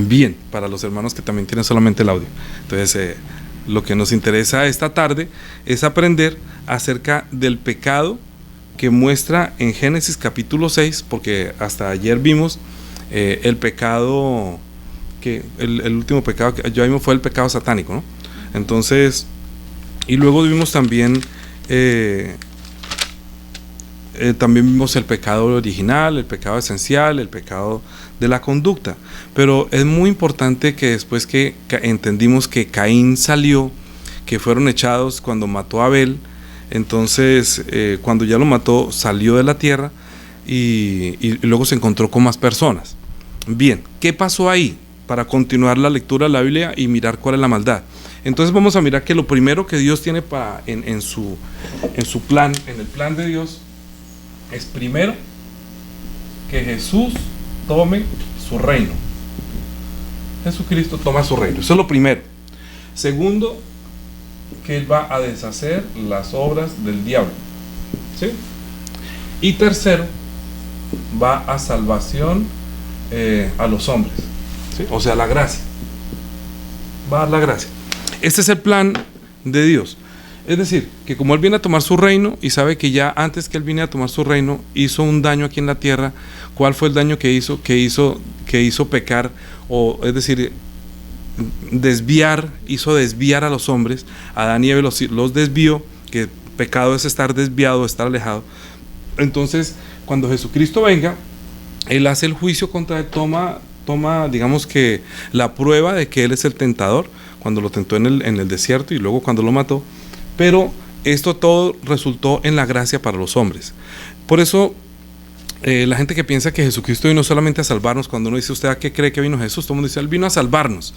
Bien, para los hermanos que también tienen solamente el audio. Entonces, lo que nos interesa esta tarde es aprender acerca del pecado que muestra en Génesis capítulo 6, porque hasta ayer vimos el pecado, que el último pecado que ya vimos fue el pecado satánico, ¿no? Entonces, y luego vimos también vimos el pecado original, el pecado esencial, el pecado de la conducta. Pero es muy importante que después que entendimos que Caín salió, que fueron echados cuando mató a Abel, entonces cuando ya lo mató salió de la tierra y luego se encontró con más personas. Bien, ¿qué pasó ahí? Para continuar la lectura de la Biblia y mirar cuál es la maldad. Entonces vamos a mirar que lo primero que Dios tiene en su plan, en el plan de Dios, es primero que Jesús tome su reino. Jesucristo toma su reino, eso es lo primero. Segundo, que Él va a deshacer las obras del diablo, ¿sí? Y tercero, va a salvación a los hombres, ¿sí? O sea, la gracia. Va a dar la gracia. Este es el plan de Dios. Es decir, que como Él viene a tomar su reino y sabe que ya antes que Él viniera a tomar su reino hizo un daño aquí en la tierra. ¿Cuál fue el daño que hizo? Que hizo pecar, o es decir, hizo desviar a los hombres. Adán y Eva los desvió, que pecado es estar desviado, estar alejado. Entonces, cuando Jesucristo venga, Él hace el juicio contra Él, toma, digamos que la prueba de que Él es el tentador, cuando lo tentó en el desierto y luego cuando lo mató. Pero esto todo resultó en la gracia para los hombres. Por eso la gente que piensa que Jesucristo vino solamente a salvarnos, cuando uno dice, ¿usted a qué cree que vino Jesús? Todo el mundo dice, Él vino a salvarnos.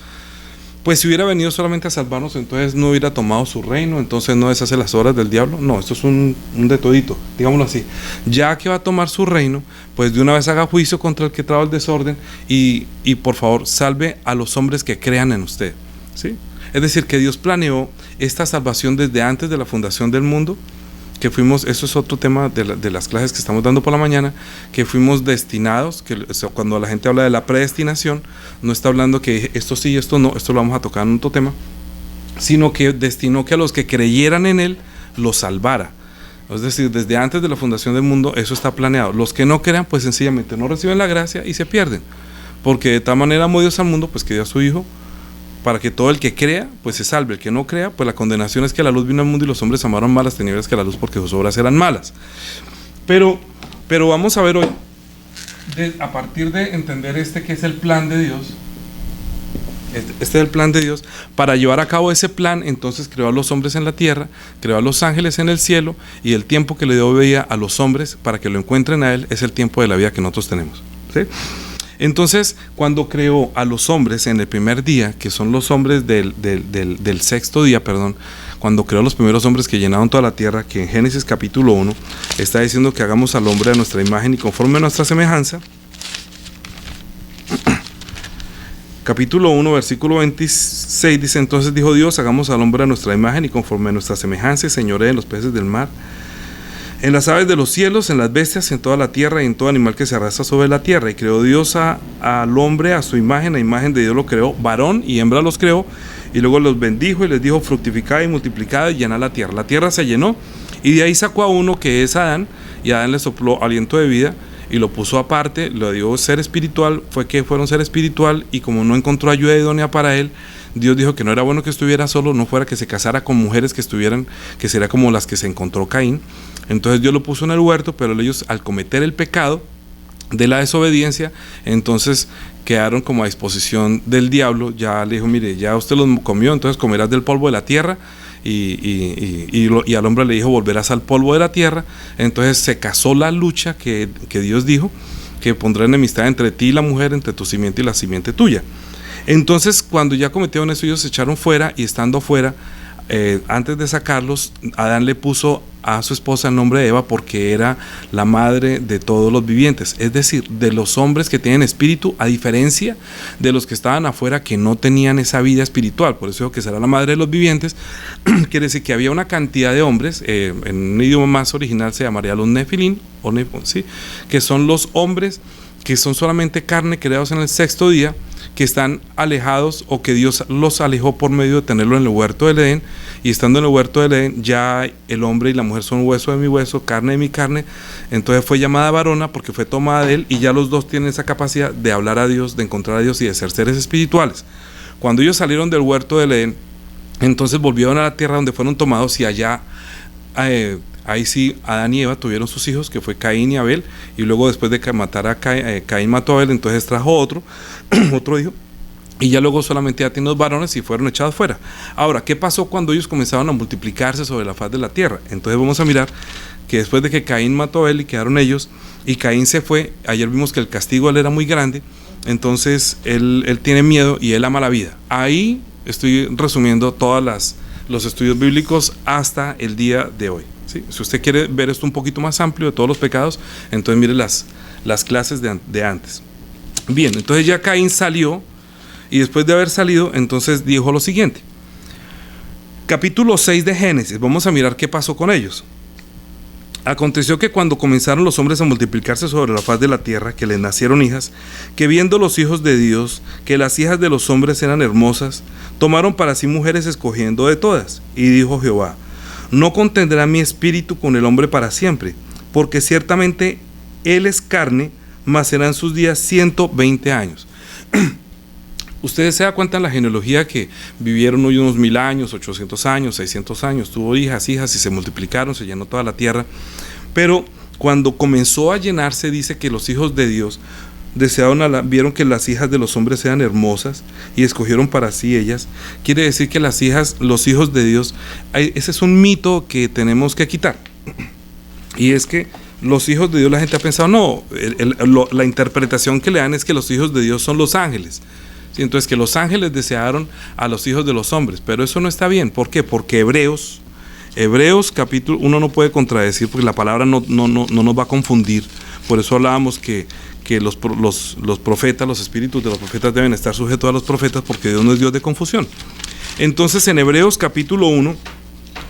Pues si hubiera venido solamente a salvarnos, entonces no hubiera tomado su reino, entonces no deshace las obras del diablo. No, esto es un de todito, digámoslo así. Ya que va a tomar su reino, pues de una vez haga juicio contra el que trajo el desorden y por favor salve a los hombres que crean en usted, ¿sí? Es decir, que Dios planeó esta salvación desde antes de la fundación del mundo, que fuimos, eso es otro tema de las clases que estamos dando por la mañana, que fuimos destinados, que cuando la gente habla de la predestinación, no está hablando que esto sí, esto no, esto lo vamos a tocar en otro tema, sino que destinó que a los que creyeran en Él, los salvara. Es decir, desde antes de la fundación del mundo, eso está planeado. Los que no crean, pues sencillamente no reciben la gracia y se pierden, porque de tal manera amó Dios al mundo, pues que dio a su Hijo, para que todo el que crea, pues se salve. El que no crea, pues la condenación es que la luz vino al mundo y los hombres amaron más las tinieblas que la luz, porque sus obras eran malas. Pero vamos a ver hoy, a partir de entender que es el plan de Dios, este es el plan de Dios, para llevar a cabo ese plan, entonces creó a los hombres en la tierra, creó a los ángeles en el cielo, y el tiempo que le dio vida a los hombres para que lo encuentren a Él es el tiempo de la vida que nosotros tenemos, ¿sí? Entonces, cuando creó a los hombres en el primer día, que son los hombres del sexto día, cuando creó a los primeros hombres que llenaron toda la tierra, que en Génesis capítulo 1 está diciendo que hagamos al hombre a nuestra imagen y conforme a nuestra semejanza. Capítulo 1, versículo 26 dice, entonces dijo Dios, hagamos al hombre a nuestra imagen y conforme a nuestra semejanza, y señoree en los peces del mar, en las aves de los cielos, en las bestias, en toda la tierra y en todo animal que se arrastra sobre la tierra. Y creó Dios al hombre a su imagen, a imagen de Dios lo creó, varón y hembra los creó, y luego los bendijo y les dijo, fructificad y multiplicad y llenad la tierra. La tierra se llenó, y de ahí sacó a uno que es Adán, y Adán le sopló aliento de vida y lo puso aparte, le dio ser espiritual, fueron ser espiritual, y como no encontró ayuda idónea para él, Dios dijo que no era bueno que estuviera solo, no fuera que se casara con mujeres que sería como las que se encontró Caín. Entonces Dios lo puso en el huerto, pero ellos al cometer el pecado de la desobediencia, entonces quedaron como a disposición del diablo. Ya le dijo, mire, ya usted los comió, entonces comerás del polvo de la tierra, y al hombre le dijo, volverás al polvo de la tierra. Entonces se casó la lucha que Dios dijo, que pondrá enemistad entre ti y la mujer, entre tu simiente y la simiente tuya. Entonces cuando ya cometieron eso, ellos se echaron fuera, y estando fuera, antes de sacarlos, Adán le puso a su esposa el nombre de Eva, porque era la madre de todos los vivientes, es decir, de los hombres que tienen espíritu, a diferencia de los que estaban afuera, que no tenían esa vida espiritual. Por eso digo que será la madre de los vivientes. Quiere decir que había una cantidad de hombres, en un idioma más original se llamaría los nefilín, ¿sí? Que son los hombres que son solamente carne, creados en el sexto día, que están alejados o que Dios los alejó por medio de tenerlo en el huerto del Edén, y estando en el huerto del Edén ya el hombre y la mujer son hueso de mi hueso, carne de mi carne. Entonces fue llamada varona porque fue tomada de él, y ya los dos tienen esa capacidad de hablar a Dios, de encontrar a Dios y de ser seres espirituales. Cuando ellos salieron del huerto del Edén, entonces volvieron a la tierra donde fueron tomados, y allá ahí sí Adán y Eva tuvieron sus hijos, que fue Caín y Abel, y luego después de que matar a Caín mató a Abel, entonces trajo otro hijo, y ya luego solamente ya tienen los varones y fueron echados fuera. Ahora, ¿qué pasó cuando ellos comenzaron a multiplicarse sobre la faz de la tierra? Entonces vamos a mirar que después de que Caín mató a Abel y quedaron ellos, y Caín se fue, ayer vimos que el castigo a él era muy grande, entonces él tiene miedo y él ama la vida. Ahí estoy resumiendo todos los estudios bíblicos hasta el día de hoy. ¿Sí? Si usted quiere ver esto un poquito más amplio de todos los pecados, entonces mire las clases de antes. Bien, entonces ya Caín salió, y después de haber salido, entonces dijo lo siguiente. Capítulo 6 de Génesis, vamos a mirar qué pasó con ellos. Aconteció que cuando comenzaron los hombres a multiplicarse sobre la faz de la tierra, que les nacieron hijas, que viendo los hijos de Dios, que las hijas de los hombres eran hermosas, tomaron para sí mujeres escogiendo de todas. Y dijo Jehová: no contendrá mi espíritu con el hombre para siempre, porque ciertamente él es carne, mas serán sus días 120 años. Ustedes se dan cuenta en la genealogía que vivieron hoy unos 1000 años, 800 años, 600 años, tuvo hijas, y se multiplicaron, se llenó toda la tierra. Pero cuando comenzó a llenarse, dice que los hijos de Dios vieron que las hijas de los hombres eran hermosas y escogieron para sí ellas. Quiere decir que los hijos de Dios, ese es un mito que tenemos que quitar. Y es que los hijos de Dios, la gente ha pensado, no, la interpretación que le dan es que los hijos de Dios son los ángeles. ¿Sí? Entonces que los ángeles desearon a los hijos de los hombres, pero eso no está bien. ¿Por qué? Porque Hebreos capítulo 1 no puede contradecir, porque la palabra no nos va a confundir. Por eso hablábamos que los profetas, los espíritus de los profetas deben estar sujetos a los profetas, porque Dios no es Dios de confusión. Entonces en Hebreos capítulo 1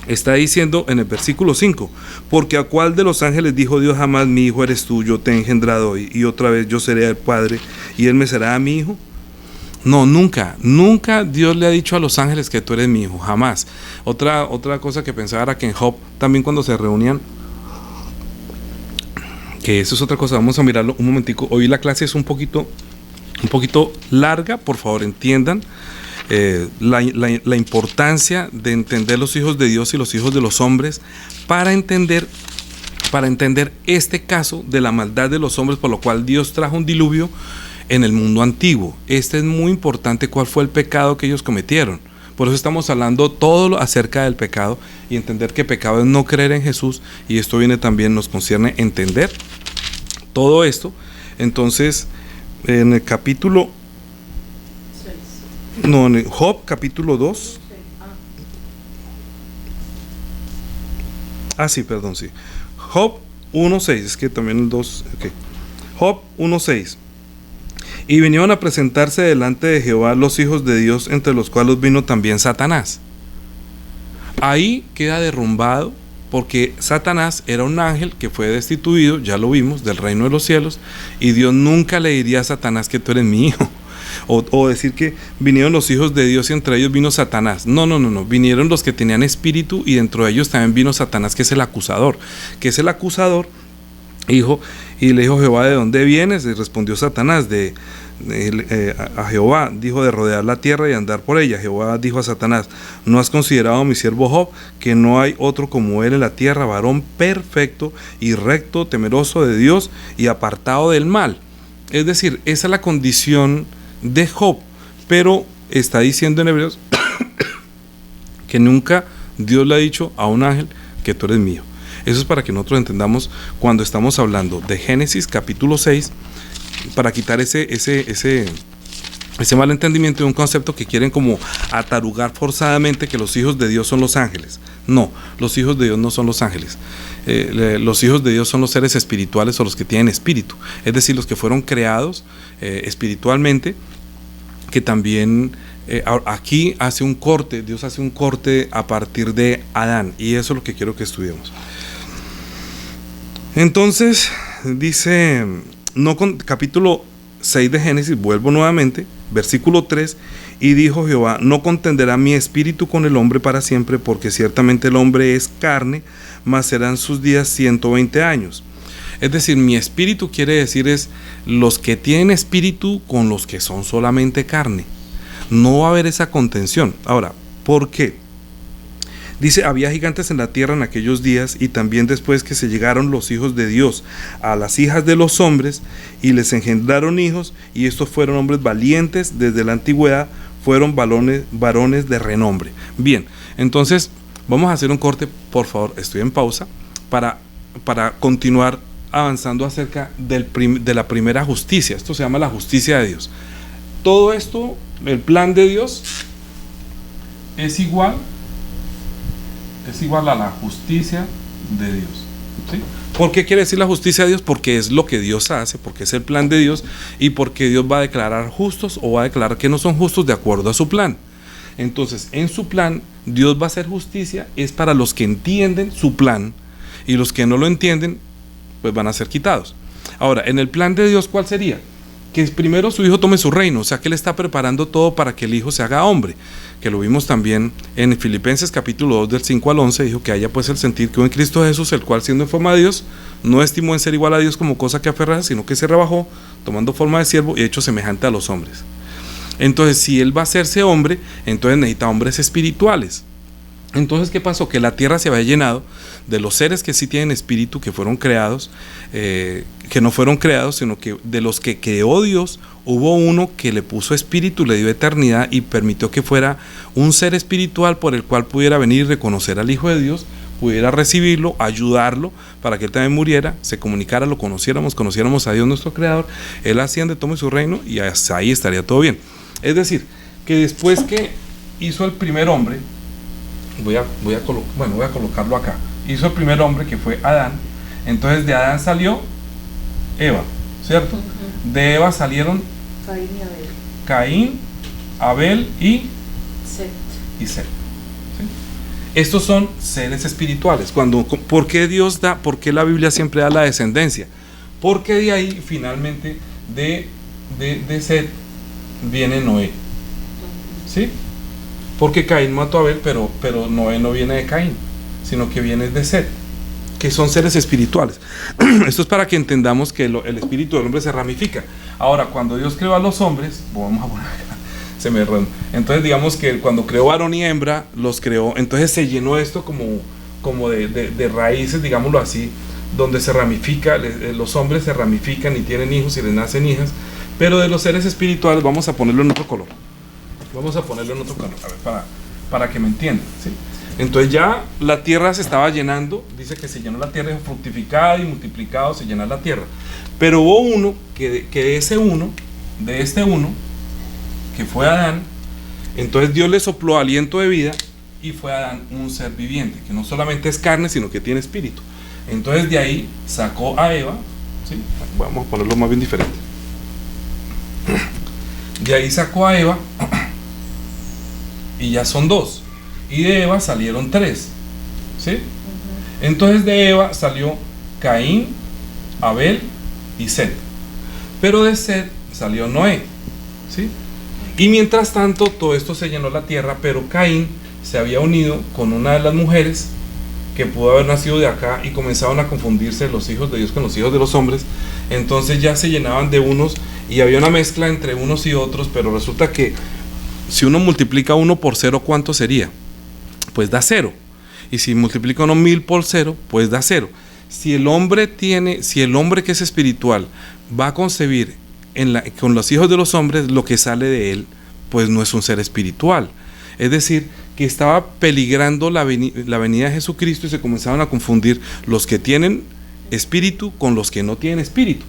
está diciendo en el versículo 5: porque a cuál de los ángeles dijo Dios jamás, mi hijo eres tú, yo te he engendrado hoy, y otra vez yo seré el padre y él me será a mi hijo? No, nunca Dios le ha dicho a los ángeles que tú eres mi hijo, jamás. Otra cosa que pensaba era que en Job también, cuando se reunían, que eso es otra cosa, vamos a mirarlo un momentico. Hoy la clase es un poquito larga, por favor entiendan la importancia de entender los hijos de Dios y los hijos de los hombres, para entender este caso de la maldad de los hombres, por lo cual Dios trajo un diluvio en el mundo antiguo. Este es muy importante, cuál fue el pecado que ellos cometieron. Por eso estamos hablando todo acerca del pecado, y entender que pecado es no creer en Jesús, y esto también nos concierne entender todo esto. Entonces en el capítulo en Job capítulo 2, Job 1:6, es que también el 2, okay. Job 1:6: y vinieron a presentarse delante de Jehová los hijos de Dios, entre los cuales vino también Satanás. Ahí queda derrumbado, porque Satanás era un ángel que fue destituido, ya lo vimos, del reino de los cielos, y Dios nunca le diría a Satanás que tú eres mi hijo, o decir que vinieron los hijos de Dios y entre ellos vino Satanás. No, vinieron los que tenían espíritu, y dentro de ellos también vino Satanás, que es el acusador, hijo. Y le dijo Jehová: ¿de dónde vienes? Y respondió Satanás: a Jehová, dijo, de rodear la tierra y andar por ella. Jehová dijo a Satanás: ¿no has considerado a mi siervo Job, que no hay otro como él en la tierra, varón perfecto y recto, temeroso de Dios y apartado del mal? Es decir, esa es la condición de Job. Pero está diciendo en Hebreos que nunca Dios le ha dicho a un ángel que tú eres mío. Eso es para que nosotros entendamos cuando estamos hablando de Génesis capítulo 6, para quitar ese malentendimiento de un concepto que quieren como atarugar forzadamente, que los hijos de Dios son los ángeles. No, los hijos de Dios no son los ángeles. Los hijos de Dios son los seres espirituales, o los que tienen espíritu, es decir, los que fueron creados espiritualmente, que también aquí Dios hace un corte a partir de Adán, y eso es lo que quiero que estudiemos. Entonces dice, capítulo 6 de Génesis, vuelvo nuevamente, Versículo 3, y dijo Jehová, no contenderá mi espíritu con el hombre para siempre, porque ciertamente el hombre es carne, mas serán sus días 120 años. Es decir, mi espíritu quiere decir es los que tienen espíritu con los que son solamente carne. No va a haber esa contención. Ahora, ¿por qué? Dice, había gigantes en la tierra en aquellos días, y también después que se llegaron los hijos de Dios a las hijas de los hombres, y les engendraron hijos, y estos fueron hombres valientes desde la antigüedad, fueron varones de renombre. Bien, entonces vamos a hacer un corte, por favor, estoy en pausa, para continuar avanzando acerca de la primera justicia. Esto se llama la justicia de Dios. Todo esto, el plan de Dios, es igual a la justicia de Dios. ¿Sí? ¿Por qué quiere decir la justicia de Dios? Porque es lo que Dios hace, porque es el plan de Dios, y porque Dios va a declarar justos o va a declarar que no son justos de acuerdo a su plan. Entonces, en su plan, Dios va a hacer justicia, es para los que entienden su plan, y los que no lo entienden, pues van a ser quitados. Ahora, en el plan de Dios, ¿cuál sería? Que primero su hijo tome su reino, o sea que él está preparando todo para que el hijo se haga hombre, que lo vimos también en Filipenses capítulo 2 del 5 al 11, dijo que haya pues el sentir que en Cristo Jesús, el cual siendo en forma de Dios, no estimó en ser igual a Dios como cosa que aferrarse, sino que se rebajó, tomando forma de siervo y hecho semejante a los hombres. Entonces, si él va a hacerse hombre, entonces necesita hombres espirituales. Entonces, ¿qué pasó? Que la tierra se había llenado de los seres que sí tienen espíritu, que fueron creados, que no fueron creados, sino que de los que creó Dios, hubo uno que le puso espíritu, le dio eternidad y permitió que fuera un ser espiritual por el cual pudiera venir y reconocer al Hijo de Dios, pudiera recibirlo, ayudarlo para que él también muriera, se comunicara, lo conociéramos a Dios nuestro Creador, él asciende, tome su reino y hasta ahí estaría todo bien. Es decir, que después que hizo el primer hombre, voy a colocarlo acá, hizo el primer hombre que fue Adán, entonces de Adán salió Eva, ¿cierto? De Eva salieron Caín, Abel y Set. ¿Sí? Estos son seres espirituales. ¿Por qué Dios da, por qué la Biblia siempre da la descendencia? Porque de ahí finalmente de Set viene Noé, ¿sí? Porque Caín mató a Abel, pero Noé no viene de Caín, sino que viene de Set, que son seres espirituales. Esto es para que entendamos que el espíritu del hombre se ramifica. Ahora, cuando Dios creó a los hombres, vamos a poner acá, entonces digamos que cuando creó varón y hembra, los creó, entonces se llenó esto como de raíces, digámoslo así, donde se ramifica, los hombres se ramifican y tienen hijos y les nacen hijas, pero de los seres espirituales, vamos a ponerlo en otro color, a ver, para que me entiendan, ¿sí? Entonces ya la tierra se estaba llenando, dice que se llenó la tierra, fructificada y multiplicado se llenó la tierra, pero hubo uno que de este uno, que fue Adán, entonces Dios le sopló aliento de vida y fue Adán un ser viviente, que no solamente es carne, sino que tiene espíritu. Entonces de ahí sacó a Eva, ¿sí? Vamos a ponerlo más bien diferente. De ahí sacó a Eva y ya son dos. Y de Eva salieron tres, ¿sí? Entonces de Eva salió Caín, Abel y Set. Pero de Set salió Noé, ¿sí? Y mientras tanto todo esto se llenó la tierra, pero Caín se había unido con una de las mujeres que pudo haber nacido de acá y comenzaron a confundirse los hijos de Dios con los hijos de los hombres. Entonces ya se llenaban de unos y había una mezcla entre unos y otros, pero resulta que si uno multiplica 1 por 0, ¿cuánto sería? Pues da 0. Y si multiplica uno 1000 por 0, pues da 0. Si el hombre que es espiritual va a concebir con los hijos de los hombres, lo que sale de él, pues no es un ser espiritual. Es decir, que estaba peligrando la venida de Jesucristo y se comenzaron a confundir los que tienen espíritu con los que no tienen espíritu.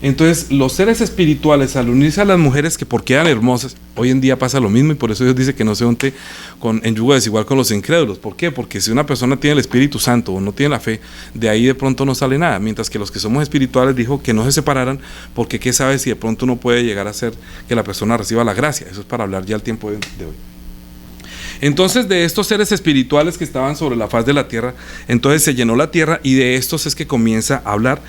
Entonces los seres espirituales, al unirse a las mujeres que porque eran hermosas, hoy en día pasa lo mismo, y por eso Dios dice que no se unte en yugo desigual con los incrédulos. ¿Por qué? Porque si una persona tiene el Espíritu Santo o no tiene la fe, de ahí de pronto no sale nada, mientras que los que somos espirituales dijo que no se separaran, porque qué sabe si de pronto no puede llegar a ser que la persona reciba la gracia. Eso es para hablar ya al tiempo de hoy. Entonces de estos seres espirituales que estaban sobre la faz de la tierra, entonces se llenó la tierra, y de estos es que comienza a hablar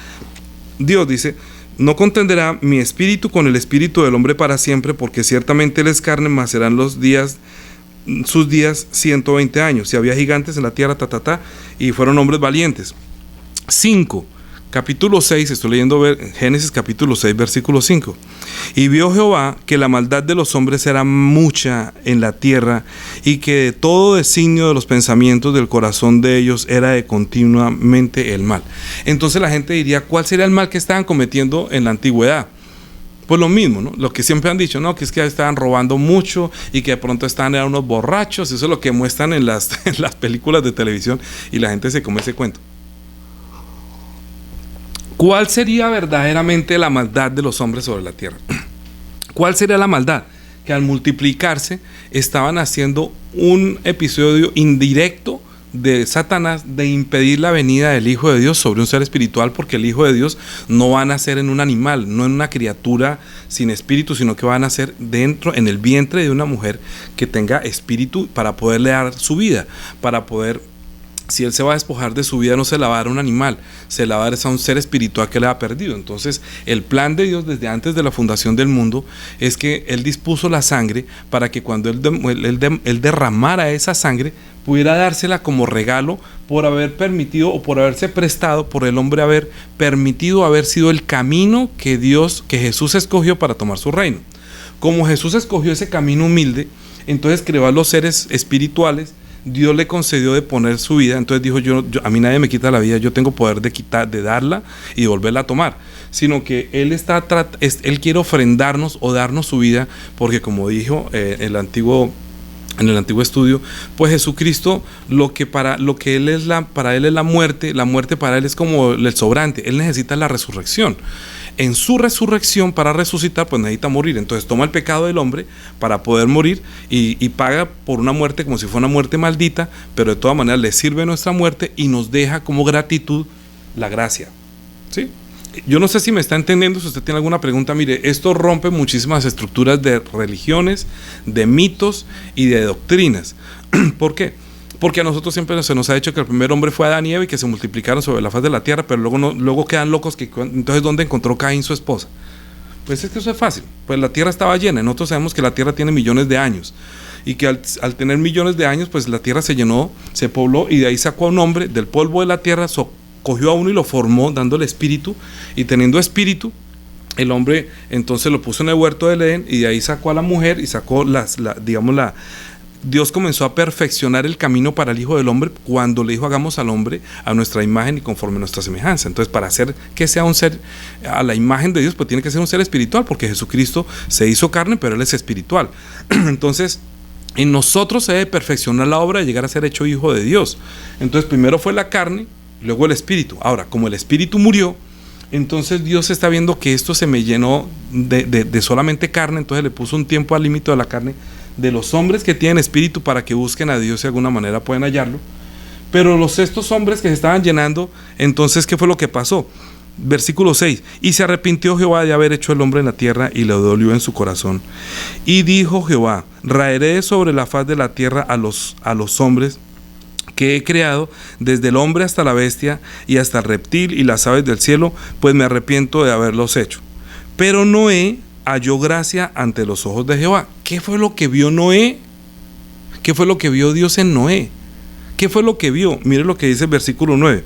Dios. Dice No contenderá mi espíritu con el espíritu del hombre para siempre, porque ciertamente él es carne, mas serán sus días 120 años. Y había gigantes en la tierra, y fueron hombres valientes. 5. Capítulo 6, estoy leyendo Génesis capítulo 6, versículo 5. Y vio Jehová que la maldad de los hombres era mucha en la tierra, y que de todo designio de los pensamientos del corazón de ellos era de continuamente el mal. Entonces la gente diría, ¿cuál sería el mal que estaban cometiendo en la antigüedad? Pues lo mismo, ¿no? Lo que siempre han dicho, ¿no? Que es que estaban robando mucho y que de pronto eran unos borrachos. Eso es lo que muestran en las películas de televisión, y la gente se come ese cuento. ¿Cuál sería verdaderamente la maldad de los hombres sobre la tierra? ¿Cuál sería la maldad? Que al multiplicarse estaban haciendo un episodio indirecto de Satanás de impedir la venida del Hijo de Dios sobre un ser espiritual, porque el Hijo de Dios no va a nacer en un animal, no en una criatura sin espíritu, sino que va a nacer dentro, en el vientre de una mujer que tenga espíritu, para poderle dar su vida, para poder... Si él se va a despojar de su vida, no se la va a dar a un animal, se la va a dar a un ser espiritual que le ha perdido. Entonces, el plan de Dios desde antes de la fundación del mundo es que él dispuso la sangre para que cuando él derramara esa sangre, pudiera dársela como regalo por haber permitido, o por haberse prestado, por el hombre haber permitido, haber sido el camino que Jesús escogió para tomar su reino. Como Jesús escogió ese camino humilde, entonces creó a los seres espirituales. Dios le concedió de poner su vida, entonces dijo, a mí nadie me quita la vida, yo tengo poder de darla y de volverla a tomar, sino que Él quiere ofrendarnos o darnos su vida, porque como dijo en el antiguo estudio, pues Jesucristo, para él es la muerte para él es como el sobrante, él necesita la resurrección. En su resurrección, para resucitar, pues necesita morir. Entonces toma el pecado del hombre para poder morir y paga por una muerte como si fuera una muerte maldita, pero de todas maneras le sirve nuestra muerte y nos deja como gratitud la gracia. ¿Sí? Yo no sé si me está entendiendo. Si usted tiene alguna pregunta, mire, esto rompe muchísimas estructuras de religiones, de mitos y de doctrinas. ¿Por qué? Porque a nosotros siempre se nos ha dicho que el primer hombre fue Adán y Eva y que se multiplicaron sobre la faz de la tierra, pero luego quedan locos que entonces ¿dónde encontró Caín su esposa? Pues es que eso es fácil, pues la tierra estaba llena. Nosotros sabemos que la tierra tiene millones de años y que al tener millones de años, pues la tierra se llenó, se pobló, y de ahí sacó a un hombre del polvo de la tierra, cogió a uno y lo formó dándole espíritu, y teniendo espíritu el hombre entonces lo puso en el huerto del Edén, y de ahí sacó a la mujer y sacó Dios comenzó a perfeccionar el camino para el Hijo del Hombre cuando le dijo, hagamos al hombre a nuestra imagen y conforme a nuestra semejanza. Entonces, para hacer que sea un ser a la imagen de Dios, pues tiene que ser un ser espiritual, porque Jesucristo se hizo carne, pero Él es espiritual. Entonces, en nosotros se debe perfeccionar la obra de llegar a ser hecho hijo de Dios. Entonces, primero fue la carne, luego el espíritu. Ahora, como el espíritu murió, entonces Dios está viendo que esto se me llenó de solamente carne, entonces le puso un tiempo al límite de la carne de los hombres que tienen espíritu para que busquen a Dios y de alguna manera pueden hallarlo. Pero estos hombres que se estaban llenando, entonces ¿qué fue lo que pasó? Versículo 6, y se arrepintió Jehová de haber hecho el hombre en la tierra, y le dolió en su corazón. Y dijo Jehová, raeré sobre la faz de la tierra a los hombres que he creado, desde el hombre hasta la bestia, y hasta el reptil y las aves del cielo, pues me arrepiento de haberlos hecho. Pero Noé halló gracia ante los ojos de Jehová. ¿Qué fue lo que vio Noé? ¿Qué fue lo que vio Dios en Noé? ¿Qué fue lo que vio? Mire lo que dice el versículo 9.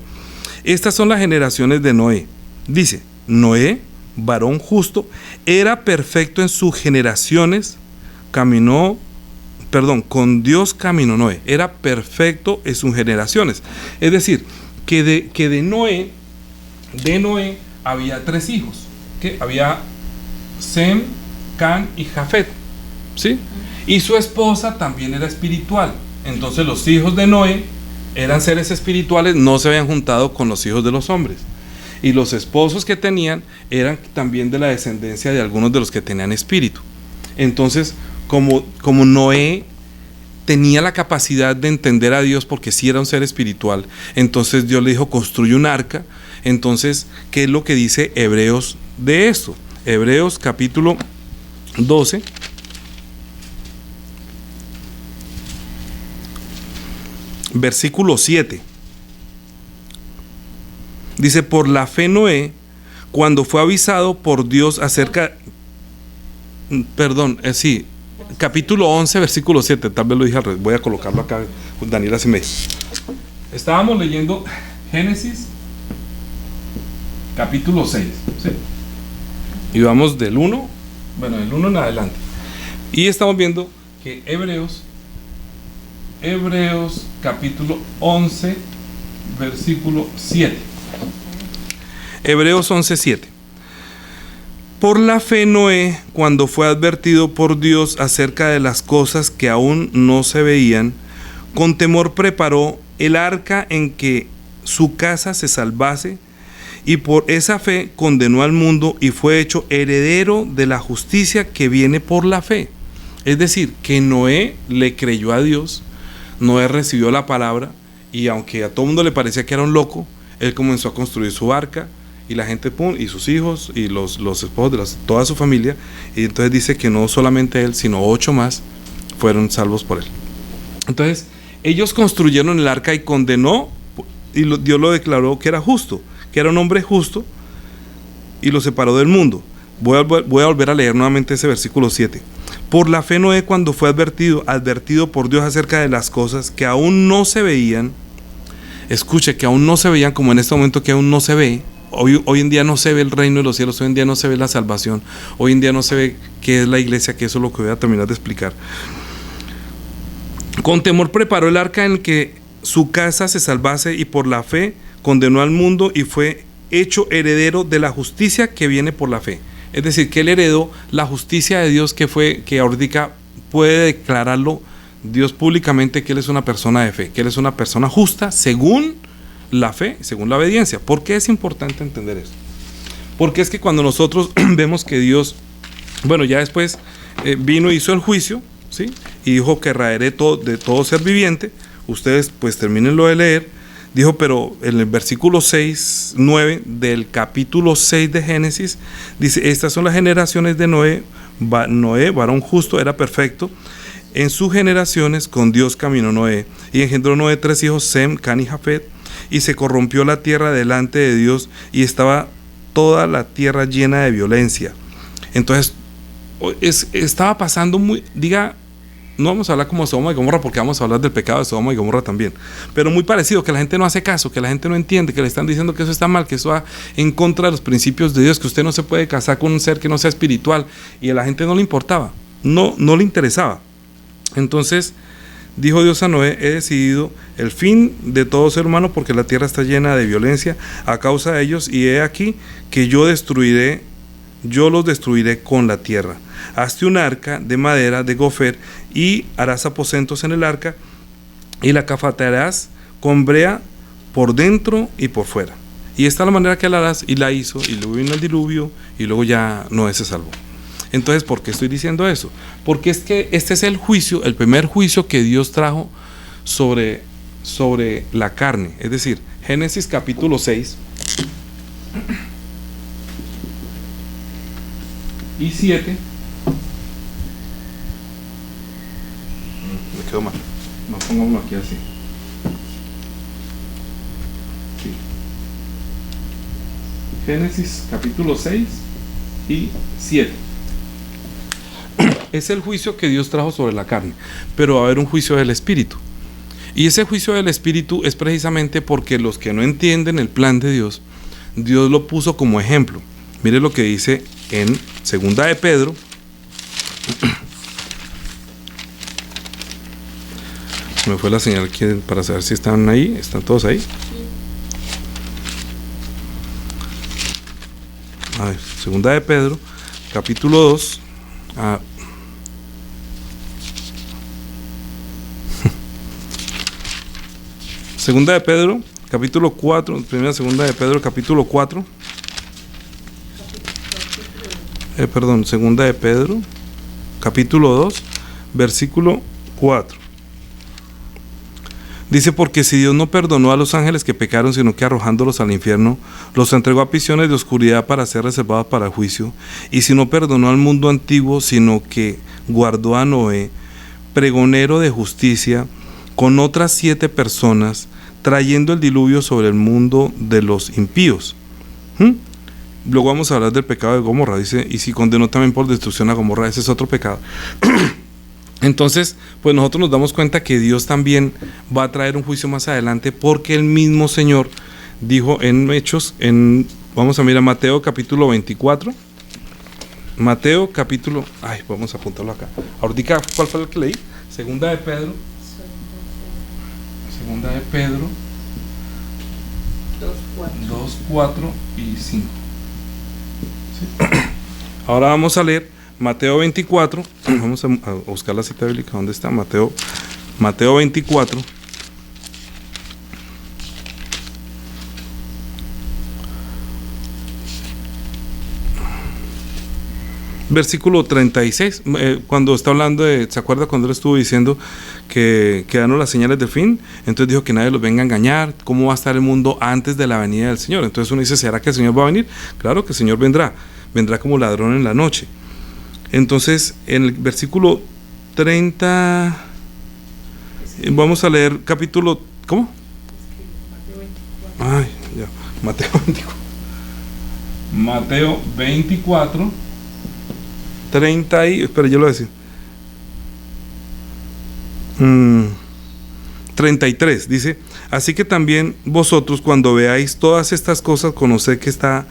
Estas son las generaciones de Noé. Dice, Noé, varón justo, era perfecto en sus generaciones, con Dios caminó Noé, era perfecto en sus generaciones. Es decir, que de Noé había 3 hijos, que había Sem, Can y Jafet, ¿sí? Y su esposa también era espiritual. Entonces los hijos de Noé eran seres espirituales, no se habían juntado con los hijos de los hombres. Y los esposos que tenían eran también de la descendencia de algunos de los que tenían espíritu. Entonces, como Noé tenía la capacidad de entender a Dios, porque sí era un ser espiritual, entonces Dios le dijo, construye un arca. Entonces, ¿qué es lo que dice Hebreos de esto? Hebreos capítulo 12, versículo 7. Dice, por la fe Noé, cuando fue avisado por Dios acerca, capítulo 11, versículo 7, tal vez lo dije al revés, voy a colocarlo acá, Daniela se me... Estábamos leyendo Génesis, capítulo 6, ¿sí? Y vamos del 1 en adelante. Y estamos viendo que Hebreos capítulo 11, versículo 7. Hebreos 11, 7. Por la fe Noé, cuando fue advertido por Dios acerca de las cosas que aún no se veían, con temor preparó el arca en que su casa se salvase, y por esa fe condenó al mundo y fue hecho heredero de la justicia que viene por la fe. Es decir, que Noé le creyó a Dios, Noé recibió la palabra, y aunque a todo el mundo le parecía que era un loco, él comenzó a construir su arca, y la gente, y sus hijos, y los esposos de toda su familia, y entonces dice que no solamente él, sino 8 más fueron salvos por él. Entonces, ellos construyeron el arca y condenó, y Dios lo declaró que era justo, que era un hombre justo, y lo separó del mundo. Voy a volver a leer nuevamente ese versículo 7. Por la fe Noé, cuando fue advertido por Dios acerca de las cosas que aún no se veían, escuche, que aún no se veían, como en este momento que aún no se ve. Hoy en día no se ve el reino de los cielos, hoy en día no se ve la salvación, hoy en día no se ve qué es la iglesia, que eso es lo que voy a terminar de explicar. Con temor preparó el arca en que su casa se salvase, y por la fe condenó al mundo y fue hecho heredero de la justicia que viene por la fe. Es decir, que él heredó la justicia de Dios, que ahorita puede declararlo Dios públicamente, que él es una persona de fe, que él es una persona justa según la fe, según la obediencia. ¿Por qué es importante entender esto? Porque es que cuando nosotros vemos que Dios, ya después vino y hizo el juicio, ¿sí? Y dijo que raeré de todo ser viviente. Ustedes pues termínenlo de leer. Dijo, pero en el versículo 6, 9 del capítulo 6 de Génesis, dice: estas son las generaciones de Noé. Noé, varón justo, era perfecto. En sus generaciones con Dios caminó Noé, y engendró Noé 3 hijos, Sem, Can y Jafet. Y se corrompió la tierra delante de Dios, y estaba toda la tierra llena de violencia. Entonces, estaba pasando no vamos a hablar como Sodoma y Gomorra, porque vamos a hablar del pecado de Sodoma y Gomorra también, pero muy parecido, que la gente no hace caso, que la gente no entiende, que le están diciendo que eso está mal, que eso va en contra de los principios de Dios, que usted no se puede casar con un ser que no sea espiritual, y a la gente no le importaba, no le interesaba. Entonces dijo Dios a Noé: he decidido el fin de todo ser humano, porque la tierra está llena de violencia a causa de ellos, y he aquí que yo los destruiré con la tierra. Hazte un arca de madera de gofer, y harás aposentos en el arca, y la cafatearás con brea por dentro y por fuera. Y esta es la manera que la harás, y la hizo, y luego vino el diluvio, y luego ya Noé se salvó. Entonces, ¿por qué estoy diciendo eso? Porque es que este es el juicio, el primer juicio que Dios trajo sobre la carne. Es decir, Génesis capítulo 6 y 7. Me quedó mal. No, pongámoslo aquí así. Sí. Génesis capítulo 6 y 7. Es el juicio que Dios trajo sobre la carne, pero va a haber un juicio del Espíritu. Y ese juicio del Espíritu es precisamente porque los que no entienden el plan de Dios, Dios lo puso como ejemplo. Mire lo que dice en Segunda de Pedro. Me fue la señal aquí para saber si están ahí. ¿Están todos ahí? A ver, Segunda de Pedro, capítulo 2. Segunda de Pedro, capítulo 4, segunda de Pedro, capítulo 4. Segunda de Pedro, capítulo 2, versículo 4. Dice: porque si Dios no perdonó a los ángeles que pecaron, sino que arrojándolos al infierno, los entregó a prisiones de oscuridad para ser reservados para el juicio, y si no perdonó al mundo antiguo, sino que guardó a Noé, pregonero de justicia, con otras 7 personas, trayendo el diluvio sobre el mundo de los impíos. Luego vamos a hablar del pecado de Gomorra, dice, y si condenó también por destrucción a Gomorra, ese es otro pecado. Entonces, pues nosotros nos damos cuenta que Dios también va a traer un juicio más adelante, porque el mismo Señor dijo en Hechos, vamos a mirar Mateo capítulo 24. Mateo capítulo, vamos a apuntarlo acá. Ahorita, ¿cuál fue el que leí? Segunda de Pedro 2, 4 y 5. ¿Sí? Ahora vamos a leer Mateo 24. Vamos a buscar la cita bíblica. ¿Dónde está? Mateo 24. Versículo 36, cuando está hablando ¿se acuerda cuando él estuvo diciendo que quedaron las señales del fin? Entonces dijo que nadie los venga a engañar. ¿Cómo va a estar el mundo antes de la venida del Señor? Entonces uno dice, ¿será que el Señor va a venir? Claro que el Señor vendrá como ladrón en la noche. Entonces en el versículo 30, vamos a leer capítulo, ¿cómo? Mateo 24 30 y, espera, yo lo voy a decir. 33 dice: así que también vosotros, cuando veáis todas estas cosas, conoced que está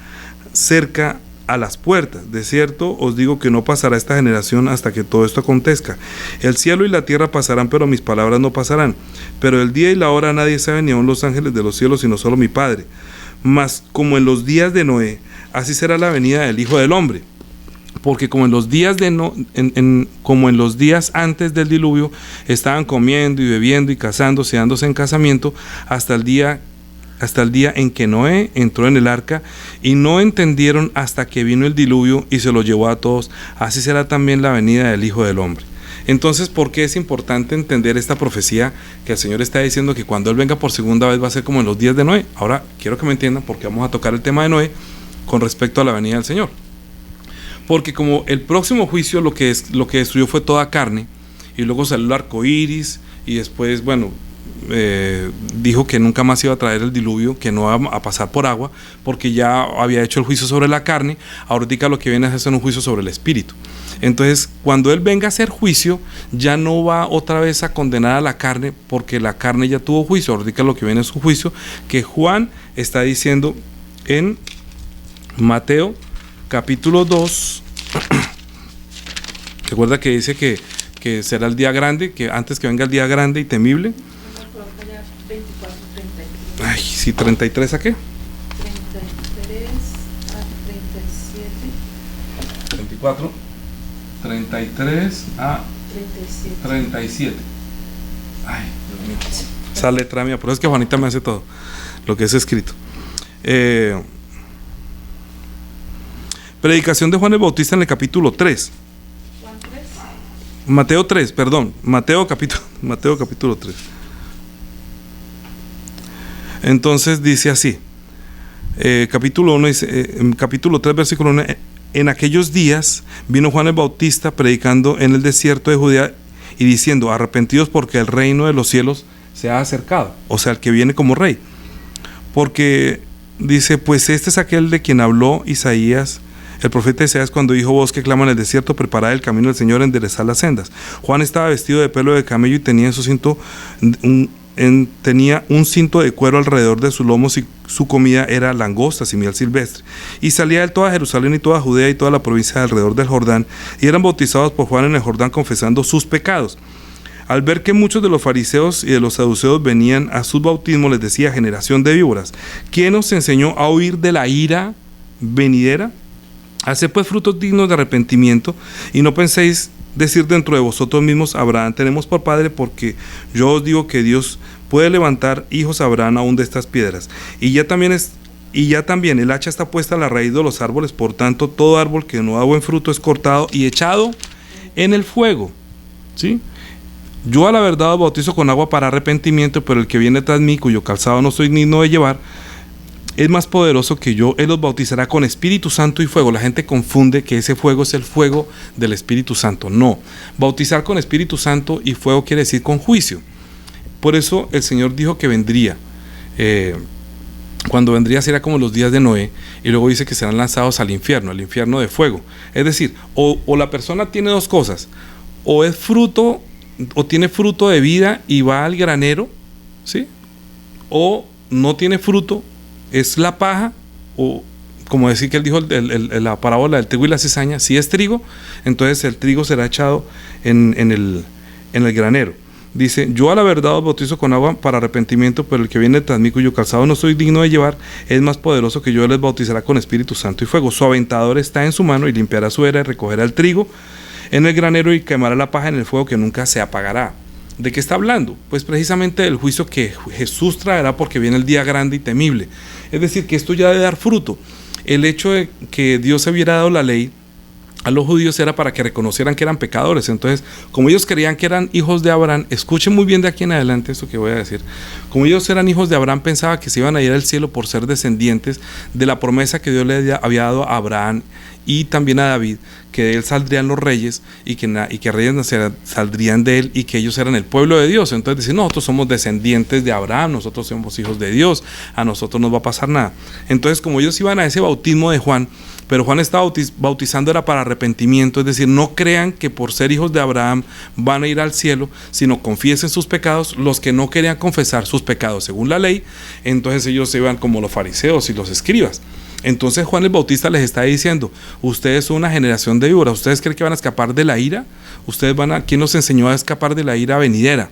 cerca a las puertas. De cierto os digo que no pasará esta generación hasta que todo esto acontezca. El cielo y la tierra pasarán, pero mis palabras no pasarán. Pero el día y la hora nadie sabe, ni aun los ángeles de los cielos, sino solo mi Padre. Mas como en los días de Noé, así será la venida del Hijo del Hombre. Porque como en los días como en los días antes del diluvio, estaban comiendo y bebiendo y casándose, dándose en casamiento, hasta el día en que Noé entró en el arca, y no entendieron hasta que vino el diluvio y se lo llevó a todos. Así será también la venida del Hijo del Hombre. Entonces, ¿por qué es importante entender esta profecía que el Señor está diciendo que cuando Él venga por segunda vez va a ser como en los días de Noé? Ahora quiero que me entiendan, porque vamos a tocar el tema de Noé con respecto a la venida del Señor. Porque como el próximo juicio lo que destruyó fue toda carne, y luego salió el arco iris, y después, dijo que nunca más iba a traer el diluvio, que no iba a pasar por agua, porque ya había hecho el juicio sobre la carne. Ahorita lo que viene es hacer un juicio sobre el espíritu. Entonces, cuando Él venga a hacer juicio, ya no va otra vez a condenar a la carne, porque la carne ya tuvo juicio. Ahorita lo que viene es un juicio que Juan está diciendo en Mateo capítulo 2. Recuerda que dice que será el día grande, que antes que venga el día grande y temible. 33 ¿a qué? 33 a 37. 24, 33 a 37. Ay, Dios mío. Esa letra mía, pero es que Juanita me hace todo lo que es escrito. Predicación de Juan el Bautista en el capítulo 3. Mateo capítulo 3. Entonces dice así, capítulo 1 dice, capítulo 3 versículo 1: en aquellos días vino Juan el Bautista predicando en el desierto de Judea y diciendo: arrepentidos, porque el reino de los cielos se ha acercado. O sea, el que viene como rey. Porque dice: pues este es aquel de quien habló Isaías, el profeta Isaías, cuando dijo: voz que clama en el desierto, preparad el camino del Señor, enderezad las sendas. Juan estaba vestido de pelo de camello y tenía en su cinto tenía un cinto de cuero alrededor de sus lomos, y su comida era langostas y miel silvestre. Y salía de toda Jerusalén y toda Judea y toda la provincia de alrededor del Jordán, y eran bautizados por Juan en el Jordán, confesando sus pecados. Al ver que muchos de los fariseos y de los saduceos venían a sus bautismos, les decía: generación de víboras, ¿quién os enseñó a huir de la ira venidera? Haced pues frutos dignos de arrepentimiento, y no penséis decir dentro de vosotros mismos: Abraham tenemos por padre, porque yo os digo que Dios puede levantar hijos a Abraham aún de estas piedras. Y ya también el hacha está puesta a la raíz de los árboles. Por tanto, todo árbol que no da buen fruto es cortado y echado en el fuego. ¿Sí? Yo a la verdad os bautizo con agua para arrepentimiento, pero el que viene tras mí, cuyo calzado no soy digno de llevar, es más poderoso que yo. Él los bautizará con Espíritu Santo y fuego. La gente confunde que ese fuego es el fuego del Espíritu Santo. No, bautizar con Espíritu Santo y fuego quiere decir con juicio. Por eso el Señor dijo que vendría cuando vendría sería como los días de Noé, y luego dice que serán lanzados al infierno de fuego. Es decir, o la persona tiene dos cosas, o es fruto, o tiene fruto de vida y va al granero, ¿sí? O no tiene fruto, es la paja, o como decir que él dijo la parábola del trigo y la cizaña, si es trigo, entonces el trigo será echado en el granero. Dice, yo a la verdad os bautizo con agua para arrepentimiento, pero el que viene tras mí, cuyo calzado no soy digno de llevar, es más poderoso que yo, les bautizará con Espíritu Santo y fuego. Su aventador está en su mano y limpiará su era y recogerá el trigo en el granero y quemará la paja en el fuego que nunca se apagará. ¿De qué está hablando? Pues precisamente del juicio que Jesús traerá, porque viene el día grande y temible. Es decir, que esto ya debe dar fruto. El hecho de que Dios hubiera dado la ley a los judíos era para que reconocieran que eran pecadores. Entonces, como ellos creían que eran hijos de Abraham, escuchen muy bien de aquí en adelante esto que voy a decir. Como ellos eran hijos de Abraham, pensaba que se iban a ir al cielo por ser descendientes de la promesa que Dios le había dado a Abraham y también a David, que de él saldrían los reyes y que reyes saldrían de él y que ellos eran el pueblo de Dios. Entonces dicen, nosotros somos descendientes de Abraham, nosotros somos hijos de Dios, a nosotros no va a pasar nada. Entonces, como ellos iban a ese bautismo de Juan, pero Juan estaba bautizando era para arrepentimiento, es decir, no crean que por ser hijos de Abraham van a ir al cielo, sino confiesen sus pecados. Los que no querían confesar sus pecados según la ley, entonces ellos se iban como los fariseos y los escribas. Entonces Juan el Bautista les está diciendo, ustedes son una generación de víboras, ¿ustedes creen que van a escapar de la ira? ¿Quién nos enseñó a escapar de la ira venidera?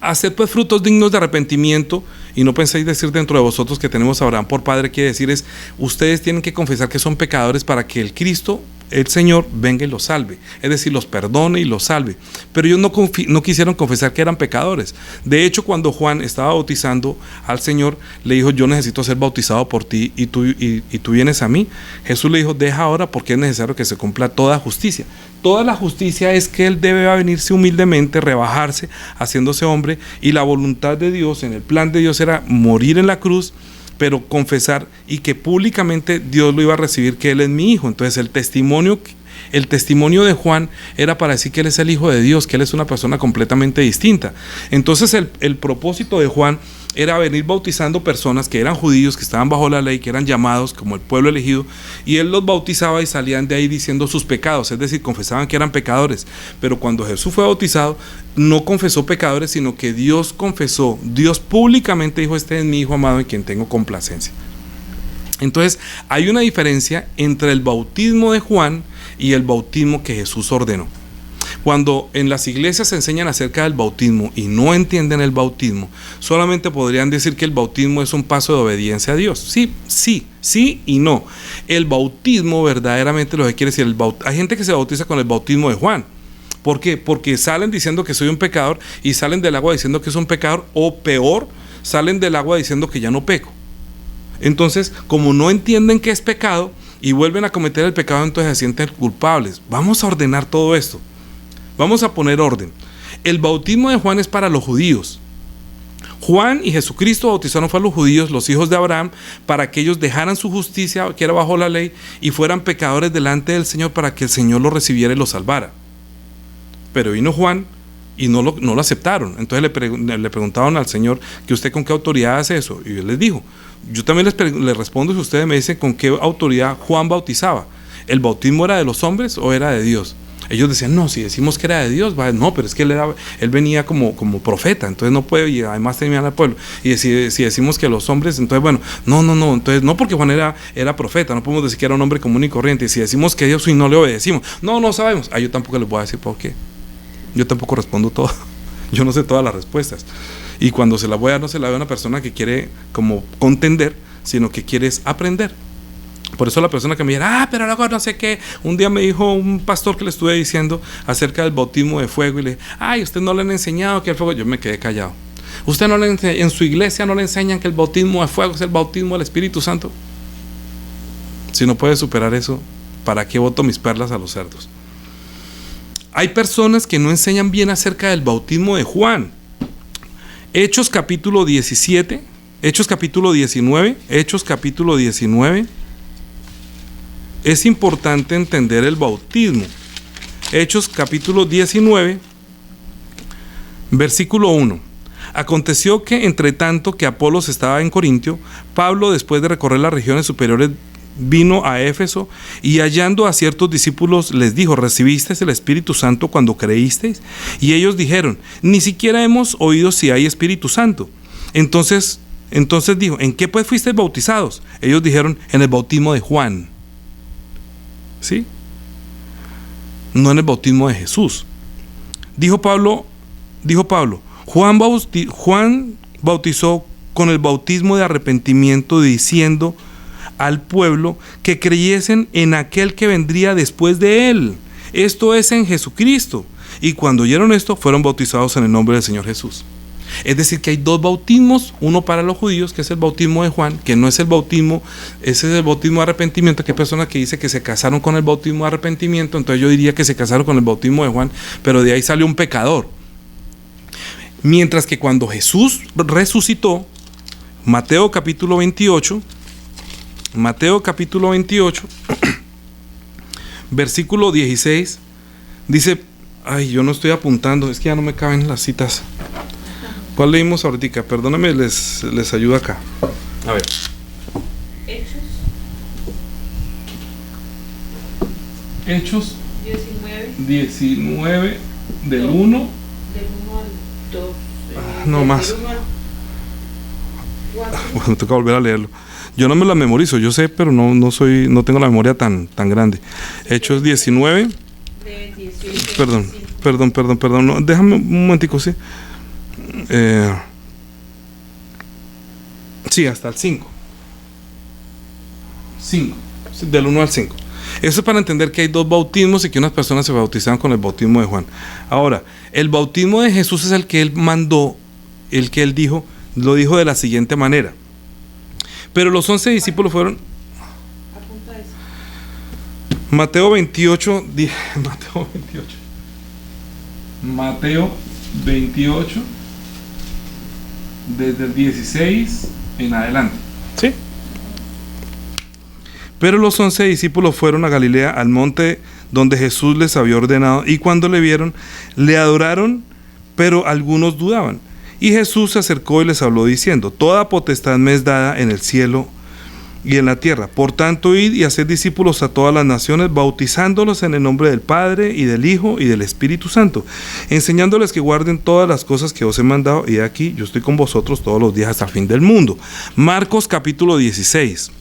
Haced pues frutos dignos de arrepentimiento, y no penséis decir dentro de vosotros que tenemos a Abraham por padre. Quiere decir es, ustedes tienen que confesar que son pecadores para que el Cristo, el Señor, venga y los salve, es decir, los perdone y los salve. Pero ellos no quisieron confesar que eran pecadores. De hecho, cuando Juan estaba bautizando al Señor, le dijo, yo necesito ser bautizado por ti y tú vienes a mí. Jesús le dijo, deja ahora, porque es necesario que se cumpla toda justicia. Toda la justicia es que Él debe venirse humildemente, rebajarse, haciéndose hombre, y la voluntad de Dios, en el plan de Dios, era morir en la cruz, pero confesar, y que públicamente Dios lo iba a recibir, que Él es mi hijo. Entonces el testimonio de Juan era para decir que Él es el hijo de Dios, que Él es una persona completamente distinta. Entonces el propósito de Juan era venir bautizando personas que eran judíos, que estaban bajo la ley, que eran llamados como el pueblo elegido, y él los bautizaba y salían de ahí diciendo sus pecados, es decir, confesaban que eran pecadores. Pero cuando Jesús fue bautizado, no confesó pecadores, sino que Dios confesó, Dios públicamente dijo, este es mi hijo amado en quien tengo complacencia. Entonces hay una diferencia entre el bautismo de Juan y el bautismo que Jesús ordenó. Cuando en las iglesias se enseñan acerca del bautismo y no entienden el bautismo, solamente podrían decir que el bautismo es un paso de obediencia a Dios. Sí y no. El bautismo verdaderamente lo que quiere decir, hay gente que se bautiza con el bautismo de Juan. ¿Por qué? Porque salen diciendo que soy un pecador y salen del agua diciendo que es un pecador, o peor, salen del agua diciendo que ya no peco. Entonces, como no entienden qué es pecado y vuelven a cometer el pecado, entonces se sienten culpables. Vamos a ordenar todo esto. Vamos a poner orden. El bautismo de Juan es para los judíos. Juan y Jesucristo bautizaron a los judíos, los hijos de Abraham, para que ellos dejaran su justicia, que era bajo la ley, y fueran pecadores delante del Señor, para que el Señor los recibiera y los salvara. Pero vino Juan y no lo aceptaron. Entonces le preguntaron al Señor, que usted con qué autoridad hace eso, y él les dijo, yo también les respondo si ustedes me dicen con qué autoridad Juan bautizaba. ¿El bautismo era de los hombres o era de Dios? Ellos decían, no, si decimos que era de Dios, no, pero es que él venía como profeta, entonces no puede, y además tenía al pueblo. Y si decimos que los hombres, entonces bueno, no, entonces no, porque Juan era profeta, no podemos decir que era un hombre común y corriente. Y si decimos que Dios y no le obedecimos, no sabemos. Yo tampoco les voy a decir por qué. Yo tampoco respondo todo. Yo no sé todas las respuestas. Y cuando se la voy a dar, no se la doy a una persona que quiere como contender, sino que quiere aprender. Por eso la persona que me dice, pero luego no sé qué, un día me dijo un pastor que le estuve diciendo acerca del bautismo de fuego, y le dije, usted no le han enseñado que el fuego, yo me quedé callado. Usted en su iglesia no le enseñan que el bautismo de fuego es el bautismo del Espíritu Santo. Si no puede superar eso, ¿para qué boto mis perlas a los cerdos? Hay personas que no enseñan bien acerca del bautismo de Juan. Hechos capítulo 17, Hechos capítulo 19, es importante entender el bautismo. Hechos capítulo 19, versículo 1. Aconteció que, entre tanto que Apolos estaba en Corintio, Pablo, después de recorrer las regiones superiores, vino a Éfeso y hallando a ciertos discípulos les dijo: ¿recibisteis el Espíritu Santo cuando creísteis? Y ellos dijeron: ni siquiera hemos oído si hay Espíritu Santo. Entonces dijo: ¿en qué pues fuisteis bautizados? Ellos dijeron: en el bautismo de Juan. ¿Sí? No en el bautismo de Jesús. Dijo Pablo: Juan bautizó con el bautismo de arrepentimiento, diciendo al pueblo que creyesen en aquel que vendría después de él, esto es, en Jesucristo. Y cuando oyeron esto, fueron bautizados en el nombre del Señor Jesús. Es decir, que hay dos bautismos, uno para los judíos, que es el bautismo de Juan, que no es el bautismo, ese es el bautismo de arrepentimiento, que hay personas que dicen que se casaron con el bautismo de arrepentimiento, entonces yo diría que se casaron con el bautismo de Juan, pero de ahí salió un pecador. Mientras que cuando Jesús resucitó, Mateo capítulo 28, versículo 16, dice, ay, yo no estoy apuntando, es que ya no me caben las citas. ¿Cuál leímos ahorita? Perdóname, les ayudo acá. A ver. Hechos 19 del 1. Del 1 al 2. No más. Bueno, me toca volver a leerlo. Yo no me la memorizo, yo sé, pero no tengo la memoria tan grande. Hechos 19. Perdón. No, déjame un momentico, sí. Sí, hasta el 5. Del 1 al 5. Eso es para entender que hay dos bautismos y que unas personas se bautizaban con el bautismo de Juan. Ahora, el bautismo de Jesús es el que él mandó, el que él dijo, lo dijo de la siguiente manera. Pero los 11 discípulos fueron... Mateo 28, desde el 16 en adelante. ¿Sí? Pero los 11 discípulos fueron a Galilea, al monte donde Jesús les había ordenado, y cuando le vieron, le adoraron, pero algunos dudaban. Y Jesús se acercó y les habló diciendo: toda potestad me es dada en el cielo y en la tierra. Por tanto, id y haced discípulos a todas las naciones, bautizándolos en el nombre del Padre, y del Hijo, y del Espíritu Santo, enseñándoles que guarden todas las cosas que os he mandado, y aquí yo estoy con vosotros todos los días hasta el fin del mundo. Marcos capítulo 16.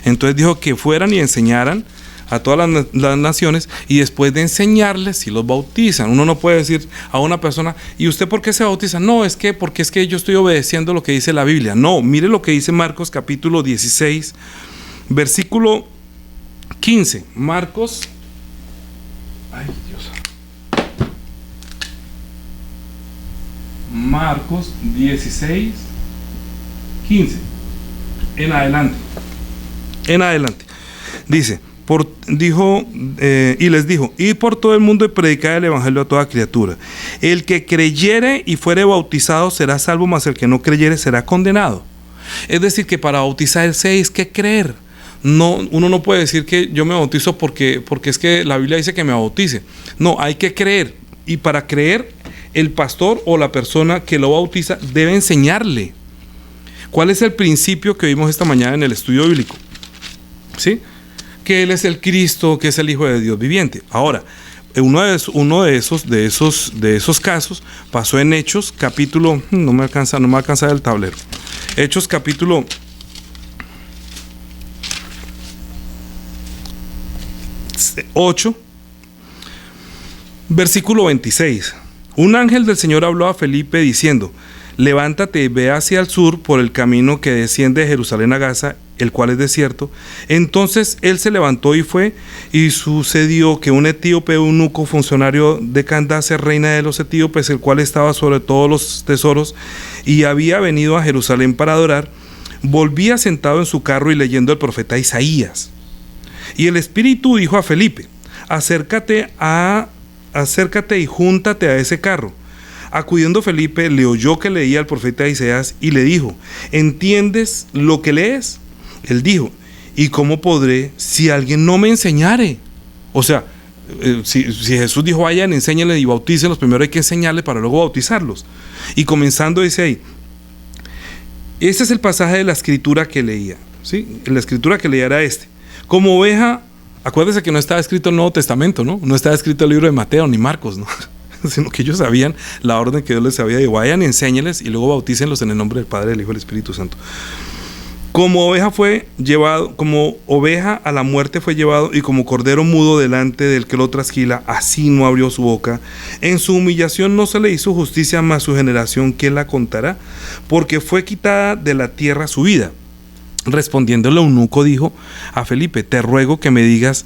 Entonces dijo que fueran y enseñaran a todas las naciones, y después de enseñarles, si los bautizan. Uno no puede decir a una persona: ¿y usted por qué se bautiza? No, porque es que yo estoy obedeciendo lo que dice la Biblia. No, mire lo que dice Marcos capítulo 16, versículo 15. Marcos 16, 15. En adelante. Dice: y les dijo: id por todo el mundo y predicad el evangelio a toda criatura. El que creyere y fuere bautizado será salvo, mas el que no creyere será condenado. Es decir, que para bautizarse hay que creer. No, uno no puede decir que yo me bautizo porque es que la Biblia dice que me bautice. No, hay que creer. Y para creer, el pastor o la persona que lo bautiza debe enseñarle. ¿Cuál es el principio que vimos esta mañana en el estudio bíblico? ¿Sí? Que Él es el Cristo, que es el Hijo de Dios viviente. Ahora, uno de esos casos pasó en Hechos capítulo, no me alcanza el tablero. Hechos capítulo 8, versículo 26. Un ángel del Señor habló a Felipe diciendo: levántate y ve hacia el sur por el camino que desciende de Jerusalén a Gaza, el cual es desierto. Entonces él se levantó y fue, y sucedió que un etíope eunuco, funcionario de Candace, reina de los etíopes, el cual estaba sobre todos los tesoros y había venido a Jerusalén para adorar, volvía sentado en su carro y leyendo el profeta Isaías. Y el Espíritu dijo a Felipe: acércate y júntate a ese carro. Acudiendo Felipe, le oyó que leía el profeta Isaías y le dijo: ¿entiendes lo que lees? Él dijo: ¿y cómo podré si alguien no me enseñare? O sea, Si Jesús dijo vayan, enséñenles y bautícenlos, primero hay que enseñarles para luego bautizarlos. Y comenzando dice ahí, este es el pasaje de la escritura que leía, ¿sí? La escritura que leía era este: como oveja, acuérdense que no estaba escrito el Nuevo Testamento, no estaba escrito el libro de Mateo ni Marcos, ¿no? Sino que ellos sabían la orden que Dios les había dicho: vayan, enséñenles y luego bautícenlos en el nombre del Padre, del Hijo y del Espíritu Santo. Como oveja fue llevado, como oveja a la muerte fue llevado, y como cordero mudo delante del que lo trasquila, así no abrió su boca. En su humillación no se le hizo justicia, mas su generación, ¿quién la contará? Porque fue quitada de la tierra su vida. Respondiendo el eunuco dijo a Felipe: te ruego que me digas,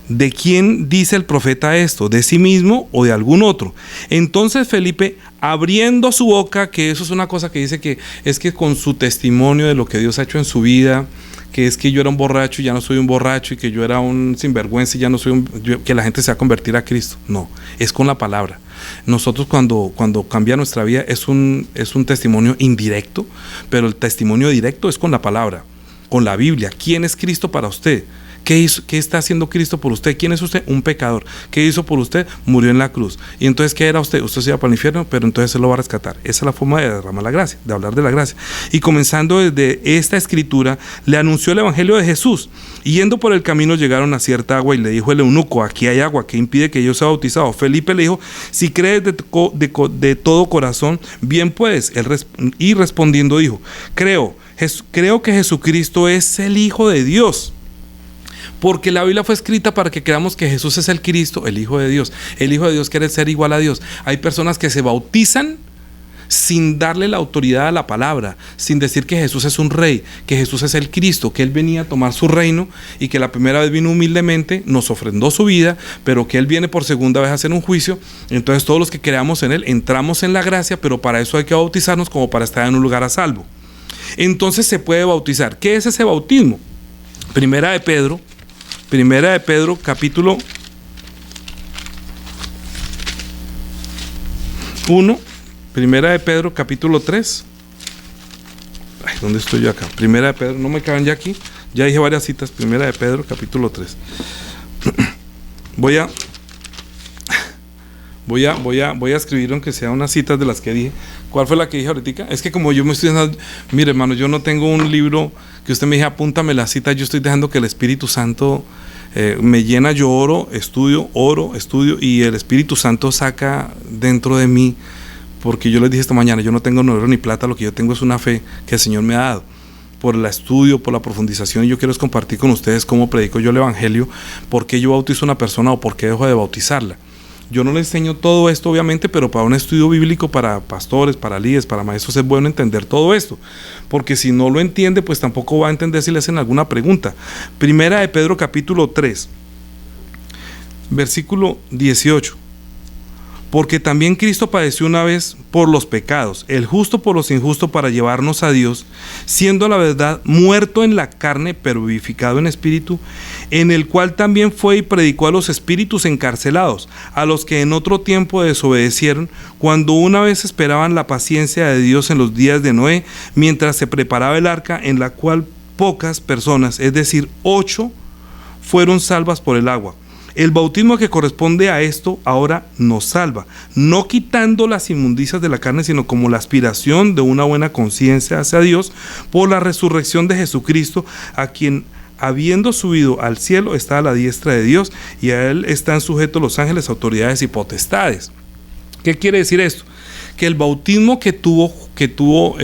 ¿de quién dice el profeta esto? ¿De sí mismo o de algún otro? Entonces Felipe, abriendo su boca, que eso es una cosa que dice que es que con su testimonio de lo que Dios ha hecho en su vida, que es que yo era un borracho y ya no soy un borracho, y que yo era un sinvergüenza y ya no soy que la gente se va a convertir a Cristo. No, es con la palabra. Nosotros cuando cambia nuestra vida es un testimonio indirecto, pero el testimonio directo es con la palabra, con la Biblia. ¿Quién es Cristo para usted? ¿Qué hizo? ¿Qué está haciendo Cristo por usted? ¿Quién es usted? Un pecador. ¿Qué hizo por usted? Murió en la cruz. ¿Y entonces qué era usted? Usted se iba para el infierno, pero entonces Él lo va a rescatar. Esa es la forma de derramar la gracia, de hablar de la gracia. Y comenzando desde esta escritura, le anunció el evangelio de Jesús. Y yendo por el camino llegaron a cierta agua, y le dijo el eunuco: aquí hay agua, ¿qué impide que yo sea bautizado? Felipe le dijo: si crees de todo corazón, bien puedes. Y respondiendo dijo: creo que Jesucristo es el Hijo de Dios. Porque la Biblia fue escrita para que creamos que Jesús es el Cristo, el Hijo de Dios. El Hijo de Dios quiere ser igual a Dios. Hay personas que se bautizan sin darle la autoridad a la palabra, sin decir que Jesús es un rey, que Jesús es el Cristo, que Él venía a tomar su reino, y que la primera vez vino humildemente, nos ofrendó su vida, pero que Él viene por segunda vez a hacer un juicio. Entonces todos los que creamos en Él entramos en la gracia, pero para eso hay que bautizarnos como para estar en un lugar a salvo. Entonces se puede bautizar. ¿Qué es ese bautismo? Primera de Pedro capítulo 1, Primera de Pedro capítulo 3. Ay, ¿dónde estoy yo acá? Primera de Pedro, no me caben ya aquí, ya dije varias citas. Primera de Pedro capítulo 3. Voy a escribir, aunque sea unas citas de las que dije. ¿Cuál fue la que dije ahorita? Es que como yo me estoy dejando, mire hermano, yo no tengo un libro que usted me dije apúntame las citas. Yo estoy dejando que el Espíritu Santo me llena. Yo oro, estudio, y el Espíritu Santo saca dentro de mí, porque yo les dije esta mañana, yo no tengo ni oro ni plata, lo que yo tengo es una fe que el Señor me ha dado por el estudio, por la profundización, y yo quiero compartir con ustedes cómo predico yo el Evangelio, por qué yo bautizo a una persona o por qué dejo de bautizarla. Yo no le enseño todo esto, obviamente, pero para un estudio bíblico, para pastores, para líderes, para maestros, es bueno entender todo esto, porque si no lo entiende, pues tampoco va a entender si le hacen alguna pregunta. Primera de Pedro capítulo 3, versículo 18. Porque también Cristo padeció una vez por los pecados, el justo por los injustos, para llevarnos a Dios, siendo a la verdad muerto en la carne, pero vivificado en espíritu, en el cual también fue y predicó a los espíritus encarcelados, a los que en otro tiempo desobedecieron, cuando una vez esperaban la paciencia de Dios en los días de Noé, mientras se preparaba el arca, en la cual pocas personas, es decir, 8, fueron salvas por el agua. El bautismo que corresponde a esto ahora nos salva, no quitando las inmundicias de la carne, sino como la aspiración de una buena conciencia hacia Dios por la resurrección de Jesucristo, a quien, habiendo subido al cielo, está a la diestra de Dios, y a Él están sujetos los ángeles, autoridades y potestades. ¿Qué quiere decir esto? Que el bautismo que tuvo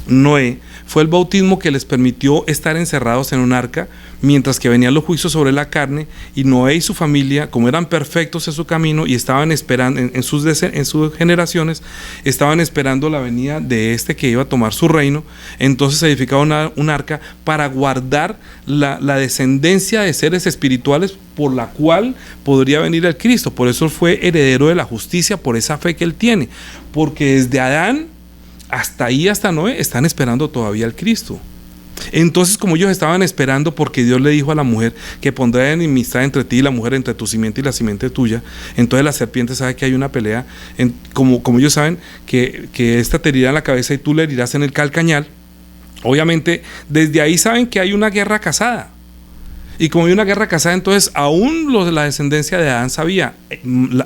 Noé fue el bautismo que les permitió estar encerrados en un arca mientras que venían los juicios sobre la carne, y Noé y su familia, como eran perfectos en su camino y estaban esperando en sus generaciones, estaban esperando la venida de este que iba a tomar su reino. Entonces se edificaba un arca para guardar la descendencia de seres espirituales por la cual podría venir el Cristo. Por eso fue heredero de la justicia, por esa fe que él tiene, porque desde Adán hasta ahí, hasta Noé, están esperando todavía al Cristo. Entonces, como ellos estaban esperando, porque Dios le dijo a la mujer que pondrá enemistad entre ti y la mujer, entre tu simiente y la simiente tuya, entonces la serpiente sabe que hay una pelea, como ellos saben que esta te herirá en la cabeza y tú le herirás en el calcañal. Obviamente desde ahí saben que hay una guerra casada. Y como hay una guerra casada, entonces aún la descendencia de Adán sabía.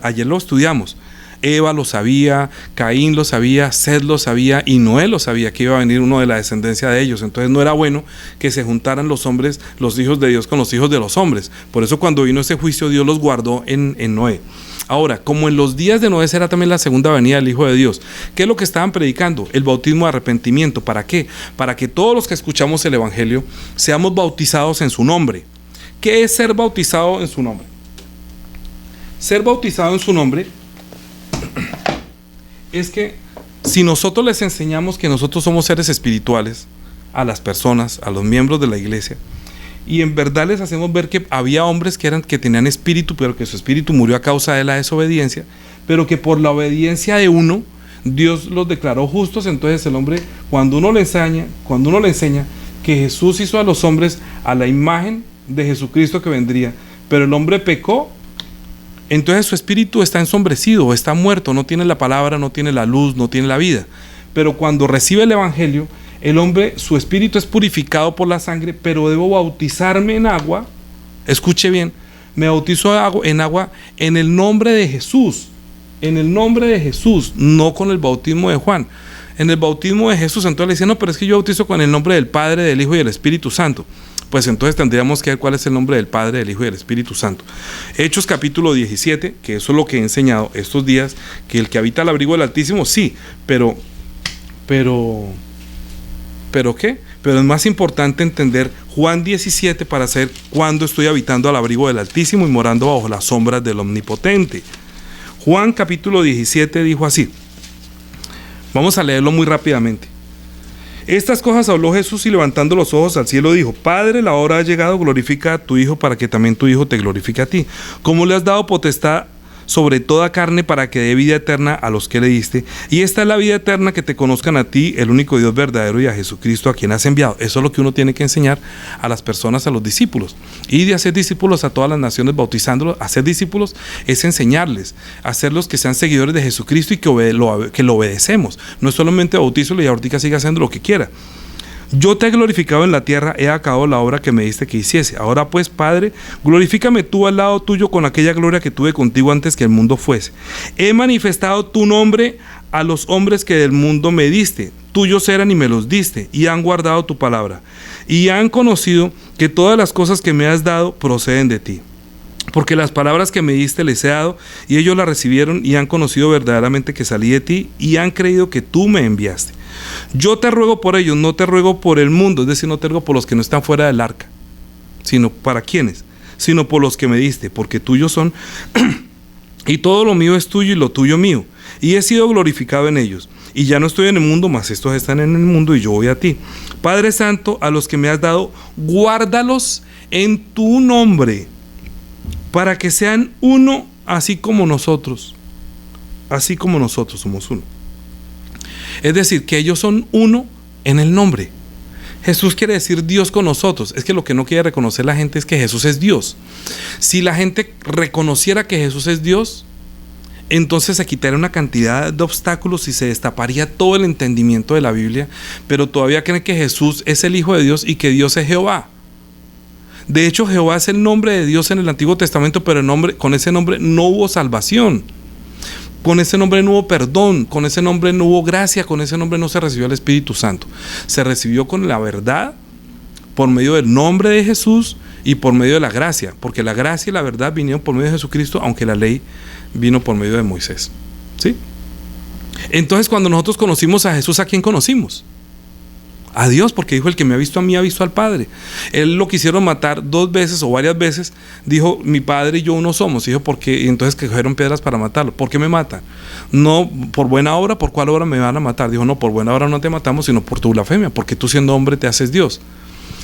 Ayer lo estudiamos. Eva lo sabía, Caín lo sabía, Seth lo sabía y Noé lo sabía que iba a venir uno de la descendencia de ellos. Entonces no era bueno que se juntaran los hombres, los hijos de Dios con los hijos de los hombres. Por eso cuando vino ese juicio, Dios los guardó en Noé. Ahora, como en los días de Noé será también la segunda venida del Hijo de Dios, ¿qué es lo que estaban predicando? El bautismo de arrepentimiento. ¿Para qué? Para que todos los que escuchamos el Evangelio seamos bautizados en su nombre. ¿Qué es ser bautizado en su nombre? Ser bautizado en su nombre es que si nosotros les enseñamos que nosotros somos seres espirituales a las personas, a los miembros de la iglesia, y en verdad les hacemos ver que había hombres que tenían espíritu, pero que su espíritu murió a causa de la desobediencia, pero que por la obediencia de uno, Dios los declaró justos. Entonces el hombre, cuando uno le enseña que Jesús hizo a los hombres a la imagen de Jesucristo que vendría, pero el hombre pecó, entonces su espíritu está ensombrecido, está muerto, no tiene la palabra, no tiene la luz, no tiene la vida. Pero cuando recibe el Evangelio, el hombre, su espíritu es purificado por la sangre, pero debo bautizarme en agua. Escuche bien, me bautizo en agua en el nombre de Jesús, no con el bautismo de Juan. En el bautismo de Jesús, entonces le dicen, no, pero es que yo bautizo con el nombre del Padre, del Hijo y del Espíritu Santo. Pues entonces tendríamos que ver cuál es el nombre del Padre, del Hijo y del Espíritu Santo. Hechos capítulo 17, que eso es lo que he enseñado estos días, que el que habita al abrigo del Altísimo, sí, pero ¿qué? Pero es más importante entender Juan 17 para saber cuándo estoy habitando al abrigo del Altísimo y morando bajo las sombras del Omnipotente. Juan capítulo 17 dijo así, vamos a leerlo muy rápidamente. Estas cosas habló Jesús y levantando los ojos al cielo dijo, Padre, la hora ha llegado, glorifica a tu Hijo para que también tu Hijo te glorifique a ti. Como le has dado potestad sobre toda carne para que dé vida eterna a los que le diste. Y esta es la vida eterna, que te conozcan a ti, el único Dios verdadero, y a Jesucristo a quien has enviado. Eso es lo que uno tiene que enseñar a las personas, a los discípulos. Y de hacer discípulos a todas las naciones, bautizándolos. Hacer discípulos es enseñarles, hacerlos que sean seguidores de Jesucristo y que lo obedecemos. No es solamente bautízalo y ahorita siga haciendo lo que quiera. Yo te he glorificado en la tierra, he acabado la obra que me diste que hiciese. Ahora pues, Padre, glorifícame tú al lado tuyo con aquella gloria que tuve contigo antes que el mundo fuese. He manifestado tu nombre a los hombres que del mundo me diste. Tuyos eran y me los diste, y han guardado tu palabra. Y han conocido que todas las cosas que me has dado proceden de ti. Porque las palabras que me diste les he dado, y ellos las recibieron y han conocido verdaderamente que salí de ti, y han creído que tú me enviaste. Yo te ruego por ellos, no te ruego por el mundo, es decir, no te ruego por los que no están fuera del arca, sino para quiénes, sino por los que me diste, porque tuyos son, y todo lo mío es tuyo y lo tuyo mío, y he sido glorificado en ellos. Y ya no estoy en el mundo, mas estos están en el mundo y yo voy a ti. Padre Santo, a los que me has dado, guárdalos en tu nombre, para que sean uno, así como nosotros somos uno. Es decir, que ellos son uno en el nombre. Jesús quiere decir Dios con nosotros. Es que lo que no quiere reconocer la gente es que Jesús es Dios. Si la gente reconociera que Jesús es Dios, entonces se quitaría una cantidad de obstáculos y se destaparía todo el entendimiento de la Biblia, pero todavía creen que Jesús es el Hijo de Dios y que Dios es Jehová. De hecho, Jehová es el nombre de Dios en el Antiguo Testamento, pero con ese nombre no hubo salvación. Con ese nombre no hubo perdón, con ese nombre no hubo gracia, con ese nombre no se recibió el Espíritu Santo. Se recibió con la verdad, por medio del nombre de Jesús y por medio de la gracia, porque la gracia y la verdad vinieron por medio de Jesucristo, aunque la ley vino por medio de Moisés. ¿Sí? Entonces, cuando nosotros conocimos a Jesús, ¿a quién conocimos? A Dios, porque dijo, el que me ha visto a mí ha visto al Padre. Él lo quisieron matar 2 veces o varias veces. Dijo, mi Padre y yo uno somos. Dijo, ¿por qué? Y entonces que cogieron piedras para matarlo. ¿Por qué me matan? No por buena obra. ¿Por cuál obra me van a matar? Dijo, no, por buena obra no te matamos, sino por tu blasfemia, porque tú siendo hombre te haces Dios.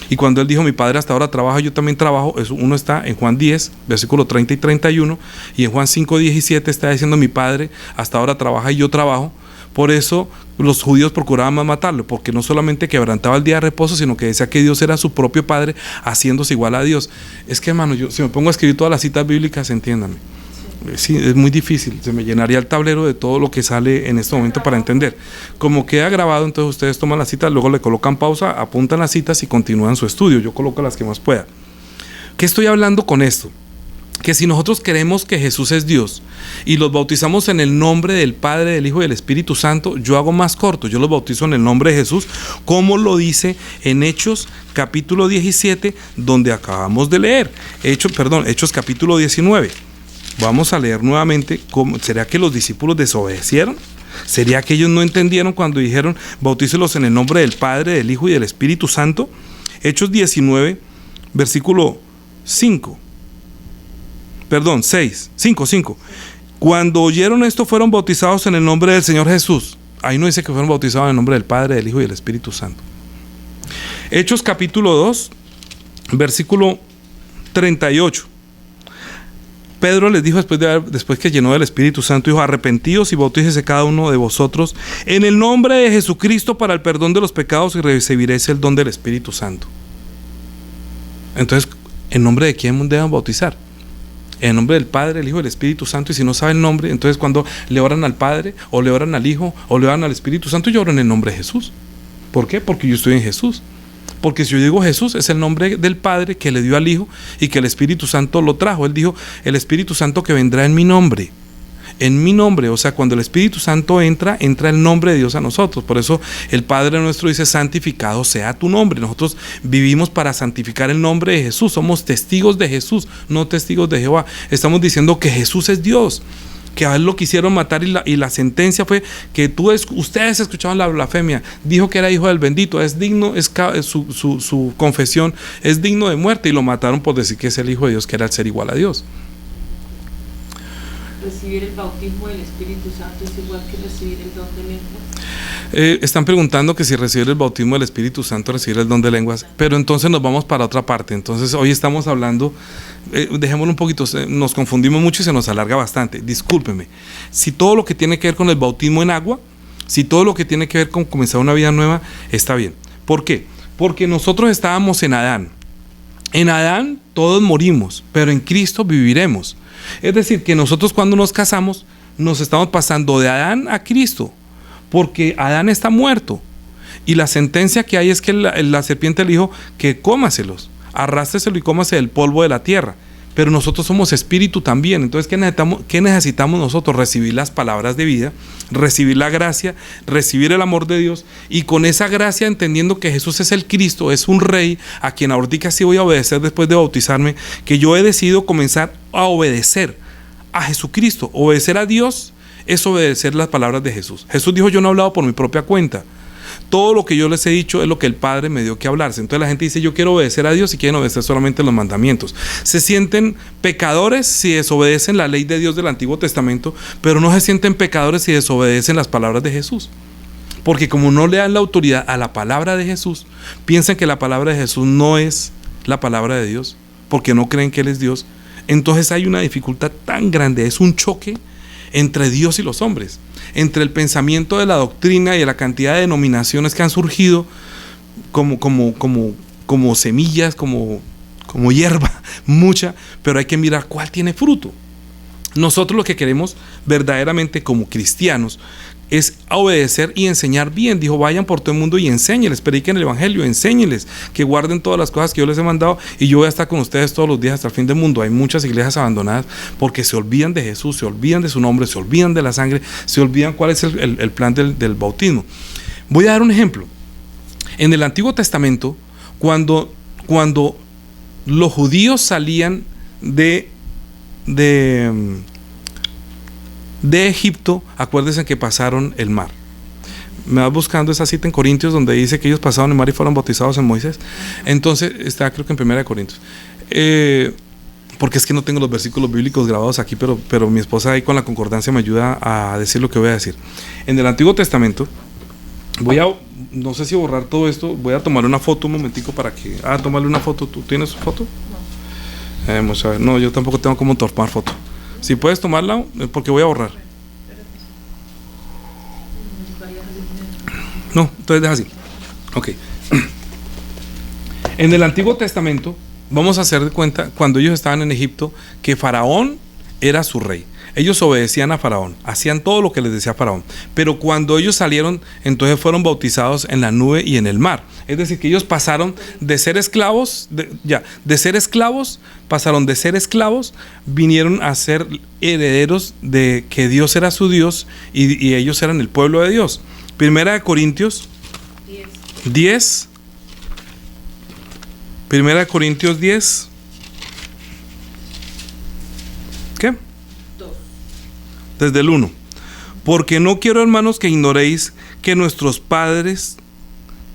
Y cuando él dijo, mi Padre hasta ahora trabaja, yo también trabajo, eso uno está en Juan 10, versículo 30 y 31, y en Juan 5, 17 está diciendo, mi Padre hasta ahora trabaja y yo trabajo. Por eso los judíos procuraban más matarlo, porque no solamente quebrantaba el día de reposo, sino que decía que Dios era su propio Padre, haciéndose igual a Dios. Es que, hermano, yo si me pongo a escribir todas las citas bíblicas, entiéndame. Sí, es muy difícil, se me llenaría el tablero de todo lo que sale en este momento para entender. Como queda grabado, entonces ustedes toman las citas, luego le colocan pausa, apuntan las citas y continúan su estudio. Yo coloco las que más pueda. ¿Qué estoy hablando con esto? Que si nosotros creemos que Jesús es Dios y los bautizamos en el nombre del Padre, del Hijo y del Espíritu Santo, yo hago más corto, yo los bautizo en el nombre de Jesús, como lo dice en Hechos capítulo 17, donde acabamos de leer. Hechos capítulo 19. Vamos a leer nuevamente. ¿Será que los discípulos desobedecieron? ¿Sería que ellos no entendieron cuando dijeron bautícelos en el nombre del Padre, del Hijo y del Espíritu Santo? Hechos 19, versículo 5. 5. Cuando oyeron esto, fueron bautizados en el nombre del Señor Jesús. Ahí no dice que fueron bautizados en el nombre del Padre, del Hijo y del Espíritu Santo. Hechos capítulo 2, versículo 38. Pedro les dijo después que llenó del Espíritu Santo, dijo: arrepentíos y bautícese cada uno de vosotros en el nombre de Jesucristo para el perdón de los pecados y recibiréis el don del Espíritu Santo. Entonces, ¿en nombre de quién deben bautizar? En nombre del Padre, el Hijo y el Espíritu Santo. Y si no sabe el nombre, entonces cuando le oran al Padre, o le oran al Hijo, o le oran al Espíritu Santo, yo oro en el nombre de Jesús. ¿Por qué? Porque yo estoy en Jesús. Porque si yo digo Jesús, es el nombre del Padre que le dio al Hijo y que el Espíritu Santo lo trajo. Él dijo: el Espíritu Santo que vendrá en mi nombre. En mi nombre, o sea, cuando el Espíritu Santo entra el nombre de Dios a nosotros. Por eso el Padre nuestro dice: santificado sea tu nombre. Nosotros vivimos para santificar el nombre de Jesús. Somos testigos de Jesús, no testigos de Jehová. Estamos diciendo que Jesús es Dios, que a él lo quisieron matar y la sentencia fue que ustedes escuchaban la blasfemia. Dijo que era hijo del bendito, es digno, su confesión es digno de muerte, y lo mataron por decir que es el Hijo de Dios, que era el ser igual a Dios. ¿Recibir el bautismo del Espíritu Santo es igual que recibir el don de lenguas? Están preguntando que si recibir el bautismo del Espíritu Santo, recibir el don de lenguas, pero entonces nos vamos para otra parte. Entonces hoy estamos hablando, dejémoslo un poquito, nos confundimos mucho y se nos alarga bastante. Discúlpeme, si todo lo que tiene que ver con el bautismo en agua, si todo lo que tiene que ver con comenzar una vida nueva, está bien. ¿Por qué? Porque nosotros estábamos en Adán. En Adán todos morimos, pero en Cristo viviremos. Es decir, que nosotros cuando nos casamos nos estamos pasando de Adán a Cristo, porque Adán está muerto y la sentencia que hay es que la serpiente le dijo que cómaselos, arrástreselo y cómase del polvo de la tierra. Pero nosotros somos espíritu también. Entonces, ¿qué necesitamos nosotros? Recibir las palabras de vida, recibir la gracia, recibir el amor de Dios, y con esa gracia, entendiendo que Jesús es el Cristo, es un rey a quien ahorita sí voy a obedecer después de bautizarme, que yo he decidido comenzar a obedecer a Jesucristo. Obedecer a Dios es obedecer las palabras de Jesús. Jesús dijo: yo no he hablado por mi propia cuenta. Todo lo que yo les he dicho es lo que el Padre me dio que hablarse. Entonces la gente dice: yo quiero obedecer a Dios, y quieren obedecer solamente los mandamientos. Se sienten pecadores si desobedecen la ley de Dios del Antiguo Testamento, pero no se sienten pecadores si desobedecen las palabras de Jesús. Porque como no le dan la autoridad a la palabra de Jesús, piensan que la palabra de Jesús no es la palabra de Dios, porque no creen que Él es Dios. Entonces hay una dificultad tan grande, es un choque entre Dios y los hombres, entre el pensamiento de la doctrina y de la cantidad de denominaciones que han surgido como semillas, como hierba, mucha, pero hay que mirar cuál tiene fruto. Nosotros lo que queremos verdaderamente como cristianos es obedecer y enseñar bien. Dijo: vayan por todo el mundo y enséñenles, prediquen el evangelio, enséñenles que guarden todas las cosas que yo les he mandado, y yo voy a estar con ustedes todos los días hasta el fin del mundo. Hay muchas iglesias abandonadas porque se olvidan de Jesús, se olvidan de su nombre, se olvidan de la sangre, se olvidan cuál es el plan del bautismo. Voy a dar un ejemplo. En el Antiguo Testamento, cuando los judíos salían de Egipto, acuérdense que pasaron el mar. Me vas buscando esa cita en Corintios donde dice que ellos pasaron el mar y fueron bautizados en Moisés. Entonces está, creo que en 1 Corintios, porque es que no tengo los versículos bíblicos grabados aquí, pero mi esposa ahí con la concordancia me ayuda a decir lo que voy a decir. En el Antiguo Testamento, no sé si borrar todo esto, voy a tomar una foto un momentico para que... tomarle una foto. ¿Tú tienes foto? No. Vamos a ver. No, yo tampoco tengo cómo tomar foto. Si puedes tomarla, porque voy a borrar. No, entonces deja así. Ok. En el Antiguo Testamento, vamos a hacer de cuenta, cuando ellos estaban en Egipto, que Faraón era su rey. Ellos obedecían a Faraón, hacían todo lo que les decía Faraón. Pero cuando ellos salieron, entonces fueron bautizados en la nube y en el mar. Es decir, que ellos pasaron de ser esclavos, pasaron de ser esclavos, vinieron a ser herederos de que Dios era su Dios y ellos eran el pueblo de Dios. Primera de Corintios 10. Primera de Corintios 10. ¿Qué? Desde el 1. Porque no quiero, hermanos, que ignoréis que nuestros padres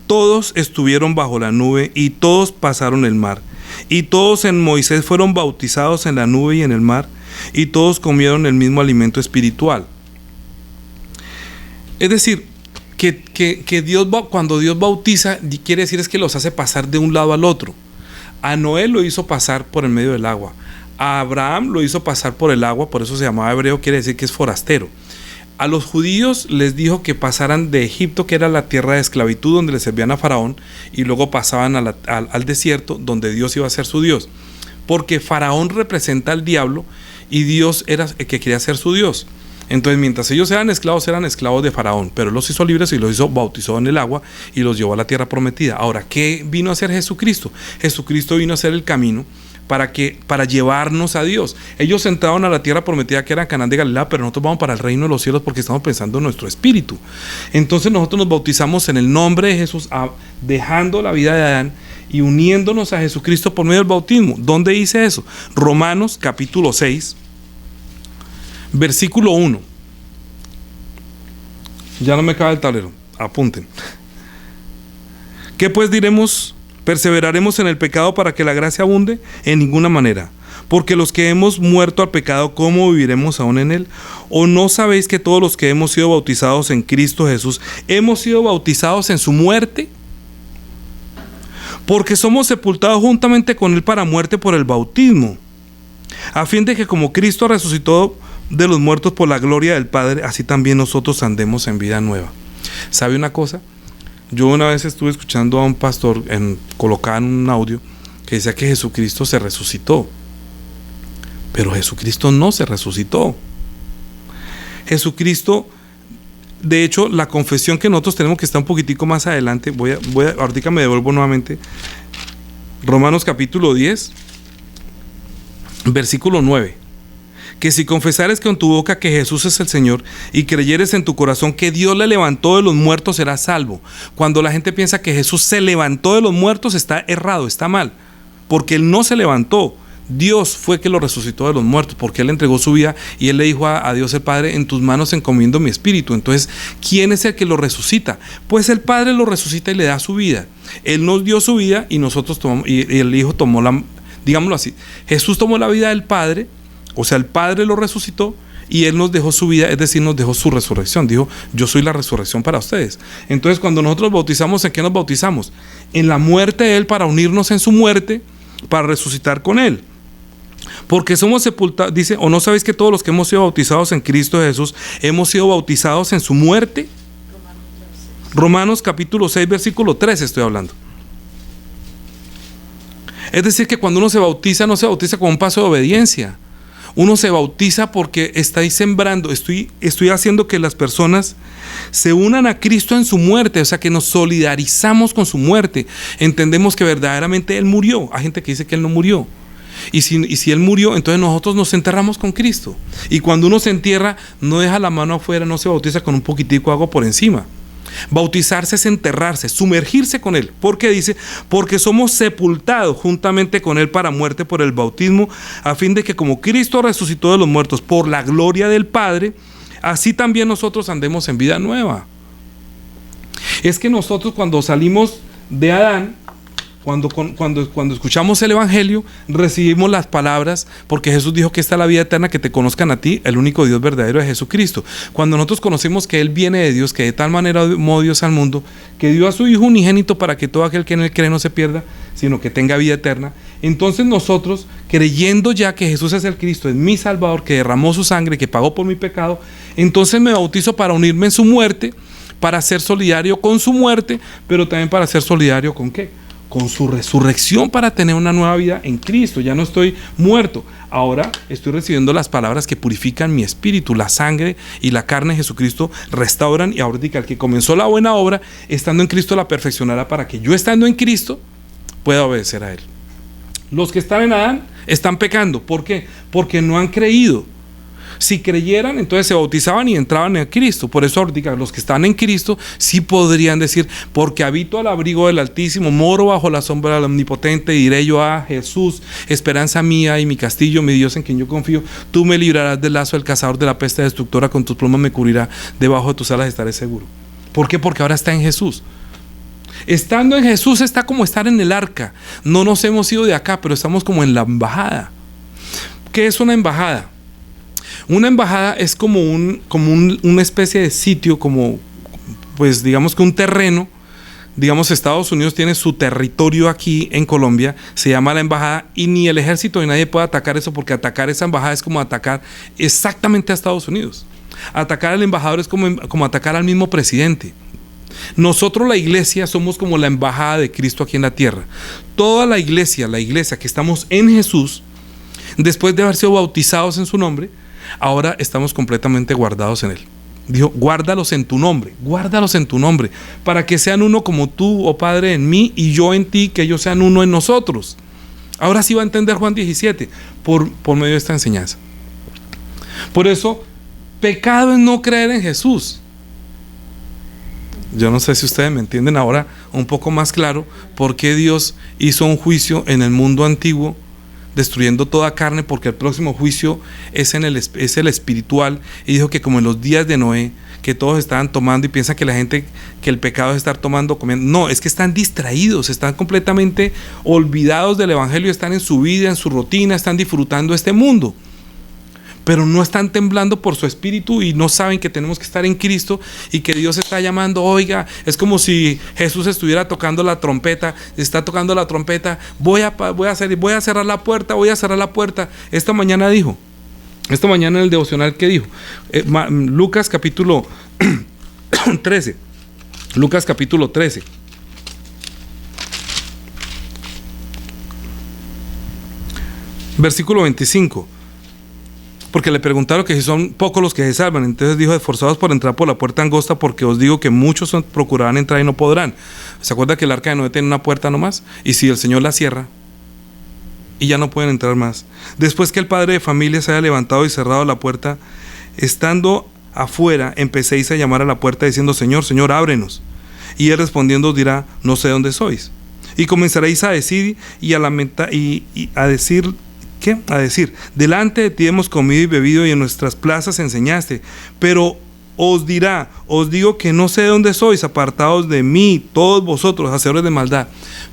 todos estuvieron bajo la nube y todos pasaron el mar. Y todos en Moisés fueron bautizados en la nube y en el mar. Y todos comieron el mismo alimento espiritual. Es decir, que Dios, cuando Dios bautiza, quiere decir es que los hace pasar de un lado al otro. A Noé lo hizo pasar por el medio del agua. A Abraham lo hizo pasar por el agua, por eso se llamaba hebreo, quiere decir que es forastero. A los judíos les dijo que pasaran de Egipto, que era la tierra de esclavitud donde le servían a Faraón, y luego pasaban al desierto donde Dios iba a ser su Dios. Porque Faraón representa al diablo y Dios era el que quería ser su Dios. Entonces, mientras ellos eran esclavos de Faraón, pero los hizo libres y los bautizó en el agua y los llevó a la tierra prometida. Ahora, ¿qué vino a hacer Jesucristo? Jesucristo vino a hacer el camino para llevarnos a Dios. Ellos entraron a la tierra prometida que era Canaán de Galilea, pero nosotros vamos para el reino de los cielos porque estamos pensando en nuestro espíritu. Entonces nosotros nos bautizamos en el nombre de Jesús, dejando la vida de Adán y uniéndonos a Jesucristo por medio del bautismo. ¿Dónde dice eso? Romanos capítulo 6, versículo 1. Ya no me cabe el tablero, apunten. ¿Qué pues diremos? ¿Perseveraremos en el pecado para que la gracia abunde? En ninguna manera. Porque los que hemos muerto al pecado, ¿cómo viviremos aún en él? ¿O no sabéis que todos los que hemos sido bautizados en Cristo Jesús, hemos sido bautizados en su muerte? Porque somos sepultados juntamente con él para muerte por el bautismo, a fin de que como Cristo resucitó de los muertos por la gloria del Padre, así también nosotros andemos en vida nueva. ¿Sabe una cosa? Yo una vez estuve escuchando a un pastor colocado en un audio que decía que Jesucristo se resucitó, pero Jesucristo no se resucitó. Jesucristo, de hecho, la confesión que nosotros tenemos, que está un poquitico más adelante, ahorita me devuelvo nuevamente, Romanos capítulo 10, versículo 9. Que si confesares con tu boca que Jesús es el Señor y creyeres en tu corazón que Dios le levantó de los muertos, serás salvo. Cuando la gente piensa que Jesús se levantó de los muertos, está errado, está mal, porque Él no se levantó. Dios fue que lo resucitó de los muertos, porque Él entregó su vida y Él le dijo a Dios el Padre: en tus manos encomiendo mi espíritu. Entonces, ¿quién es el que lo resucita? Pues el Padre lo resucita y le da su vida. Él nos dio su vida y nosotros tomamos, y el Hijo tomó digámoslo así, Jesús tomó la vida del Padre. O sea, el Padre lo resucitó y Él nos dejó su vida, es decir, nos dejó su resurrección. Dijo: yo soy la resurrección para ustedes. Entonces, cuando nosotros bautizamos, ¿en qué nos bautizamos? En la muerte de Él, para unirnos en su muerte, para resucitar con Él. Porque somos sepultados, dice: ¿o no sabéis que todos los que hemos sido bautizados en Cristo Jesús, hemos sido bautizados en su muerte? Romanos capítulo 6, versículo 3 estoy hablando. Es decir, que cuando uno se bautiza, no se bautiza con un paso de obediencia. Uno se bautiza porque estáis sembrando, estoy haciendo que las personas se unan a Cristo en su muerte, o sea, que nos solidarizamos con su muerte. Entendemos que verdaderamente Él murió. Hay gente que dice que Él no murió. Y si Él murió, entonces nosotros nos enterramos con Cristo. Y cuando uno se entierra, no deja la mano afuera, no se bautiza con un poquitico de agua por encima. Bautizarse es enterrarse, sumergirse con Él. ¿Por qué dice? Porque somos sepultados juntamente con Él para muerte por el bautismo, a fin de que como Cristo resucitó de los muertos por la gloria del Padre, así también nosotros andemos en vida nueva. Es que nosotros, cuando salimos de Adán, cuando escuchamos el Evangelio, recibimos las palabras, porque Jesús dijo que esta es la vida eterna, que te conozcan a ti, el único Dios verdadero de Jesucristo. Cuando nosotros conocemos que Él viene de Dios, que de tal manera amó Dios al mundo, que dio a su Hijo unigénito para que todo aquel que en Él cree no se pierda, sino que tenga vida eterna. Entonces nosotros, creyendo ya que Jesús es el Cristo, es mi Salvador, que derramó su sangre, que pagó por mi pecado, entonces me bautizo para unirme en su muerte, para ser solidario con su muerte, pero también para ser solidario ¿con qué? con su resurrección para tener una nueva vida en Cristo. Ya no estoy muerto, ahora estoy recibiendo las palabras que purifican mi espíritu. La sangre y la carne de Jesucristo restauran, y ahora el que comenzó la buena obra estando en Cristo la perfeccionará, para que yo, estando en Cristo, pueda obedecer a Él. Los que están en Adán están pecando. ¿Por qué? Porque no han creído. Si creyeran, entonces se bautizaban y entraban en Cristo. Por eso ahorita los que están en Cristo sí podrían decir: porque habito al abrigo del Altísimo, moro bajo la sombra del Omnipotente, diré yo a Jesús, esperanza mía y mi castillo, mi Dios en quien yo confío. Tú me librarás del lazo del cazador, de la peste destructora, con tus plumas me cubrirá, debajo de tus alas estaré seguro. ¿Por qué? Porque ahora está en Jesús. Estando en Jesús está como estar en el arca. No nos hemos ido de acá, pero estamos como en la embajada. ¿Qué es una embajada? Una embajada es como una especie de sitio, como, pues digamos que un terreno. Digamos, Estados Unidos tiene su territorio aquí en Colombia, se llama la embajada, y ni el ejército ni nadie puede atacar eso, porque atacar esa embajada es como atacar exactamente a Estados Unidos. Atacar al embajador es como atacar al mismo presidente. Nosotros, la iglesia, somos como la embajada de Cristo aquí en la tierra. Toda la iglesia que estamos en Jesús, después de haber sido bautizados en su nombre, ahora estamos completamente guardados en Él. Dijo: guárdalos en tu nombre, para que sean uno como tú, oh Padre, en mí y yo en ti, que ellos sean uno en nosotros. Ahora sí va a entender Juan 17 por medio de esta enseñanza. Por eso, pecado es no creer en Jesús. Yo no sé si ustedes me entienden ahora un poco más claro por qué Dios hizo un juicio en el mundo antiguo, destruyendo toda carne, porque el próximo juicio es el espiritual, y dijo que como en los días de Noé, que todos estaban tomando, y piensan que la gente, que el pecado es estar tomando, comiendo. No, es que están distraídos, están completamente olvidados del evangelio, están en su vida, en su rutina, están disfrutando este mundo, pero no están temblando por su espíritu y no saben que tenemos que estar en Cristo y que Dios está llamando. Oiga, es como si Jesús estuviera tocando la trompeta, está tocando la trompeta: voy a cerrar la puerta. Esta mañana en el devocional, ¿qué dijo? Lucas capítulo 13. Lucas capítulo 13. Versículo 25. Porque le preguntaron que si son pocos los que se salvan. Entonces dijo: esforzados por entrar por la puerta angosta, porque os digo que muchos procurarán entrar y no podrán. ¿Se acuerda que el arca de Noé tiene una puerta nomás? Y si el Señor la cierra, y ya no pueden entrar más. Después que el padre de familia se haya levantado y cerrado la puerta, estando afuera, empecéis a llamar a la puerta diciendo: Señor, Señor, ábrenos. Y él respondiendo os dirá: no sé dónde sois. Y comenzaréis a decir y a lamentar y a decir: ¿qué? A decir: delante de ti hemos comido y bebido, y en nuestras plazas enseñaste. Pero os dirá: os digo que no sé de dónde sois, apartados de mí, todos vosotros, hacedores de maldad.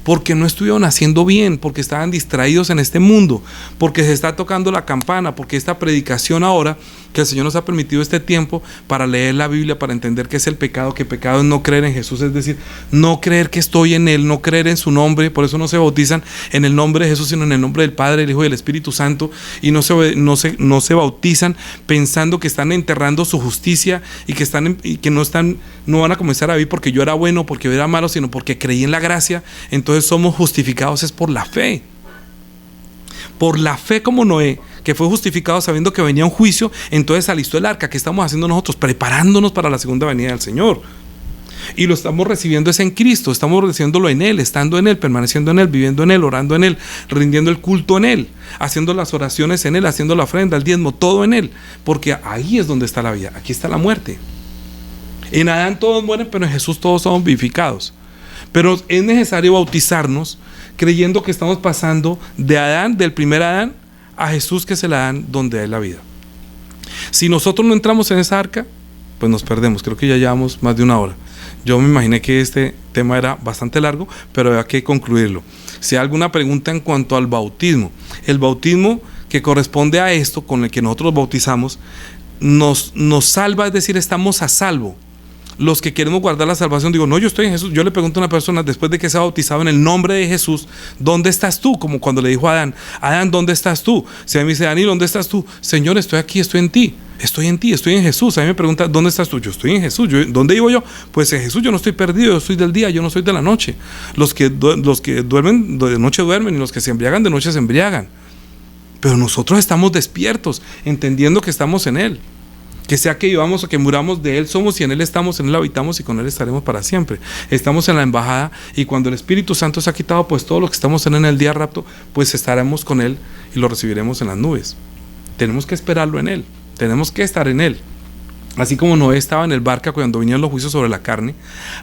Porque no estuvieron haciendo bien, porque estaban distraídos en este mundo, porque se está tocando la campana, porque esta predicación ahora, que el Señor nos ha permitido este tiempo para leer la Biblia, para entender qué es el pecado, que pecado es no creer en Jesús, es decir, no creer que estoy en Él, no creer en su nombre. Por eso no se bautizan en el nombre de Jesús, sino en el nombre del Padre, del Hijo y del Espíritu Santo, y no se bautizan pensando que están enterrando su justicia y que no van a comenzar a vivir porque yo era bueno, porque yo era malo, sino porque creí en la gracia. Entonces somos justificados es por la fe. Por la fe, como Noé, que fue justificado sabiendo que venía un juicio, entonces alistó el arca. ¿Qué estamos haciendo nosotros? Preparándonos para la segunda venida del Señor. Y lo estamos recibiendo es en Cristo, estamos recibiéndolo en Él, estando en Él, permaneciendo en Él, viviendo en Él, orando en Él, rindiendo el culto en Él, haciendo las oraciones en Él, haciendo la ofrenda, el diezmo, todo en Él. Porque ahí es donde está la vida, aquí está la muerte. En Adán todos mueren, pero en Jesús todos somos vivificados. Pero es necesario bautizarnos creyendo que estamos pasando de Adán, del primer Adán, a Jesús, que es el Adán donde hay la vida. Si nosotros no entramos en esa arca, pues nos perdemos. Creo que ya llevamos más de una hora. Yo me imaginé que este tema era bastante largo, pero había que concluirlo. Si hay alguna pregunta en cuanto al bautismo, el bautismo que corresponde a esto, con el que nosotros bautizamos, nos salva, es decir, estamos a salvo. Los que queremos guardar la salvación, digo: no, yo estoy en Jesús. Yo le pregunto a una persona después de que se ha bautizado en el nombre de Jesús: ¿dónde estás tú? Como cuando le dijo a Adán: Adán, ¿dónde estás tú? Si a mí me dice: Daniel, ¿dónde estás tú? Señor, estoy aquí, estoy en ti. Estoy en ti, estoy en Jesús. A mí me preguntan, ¿dónde estás tú? Yo estoy en Jesús. ¿Dónde vivo yo? Pues en Jesús. Yo no estoy perdido, yo soy del día, yo no soy de la noche. Los que duermen de noche duermen, y los que se embriagan de noche se embriagan. Pero nosotros estamos despiertos, entendiendo que estamos en Él. Que sea que vivamos o que muramos, de Él somos, y en Él estamos, en Él habitamos, y con Él estaremos para siempre. Estamos en la embajada, y cuando el Espíritu Santo se ha quitado, pues todos los que estamos en el día rapto, pues estaremos con Él y lo recibiremos en las nubes. Tenemos que esperarlo en Él. Tenemos que estar en Él. Así como Noé estaba en el barco cuando vinieron los juicios sobre la carne,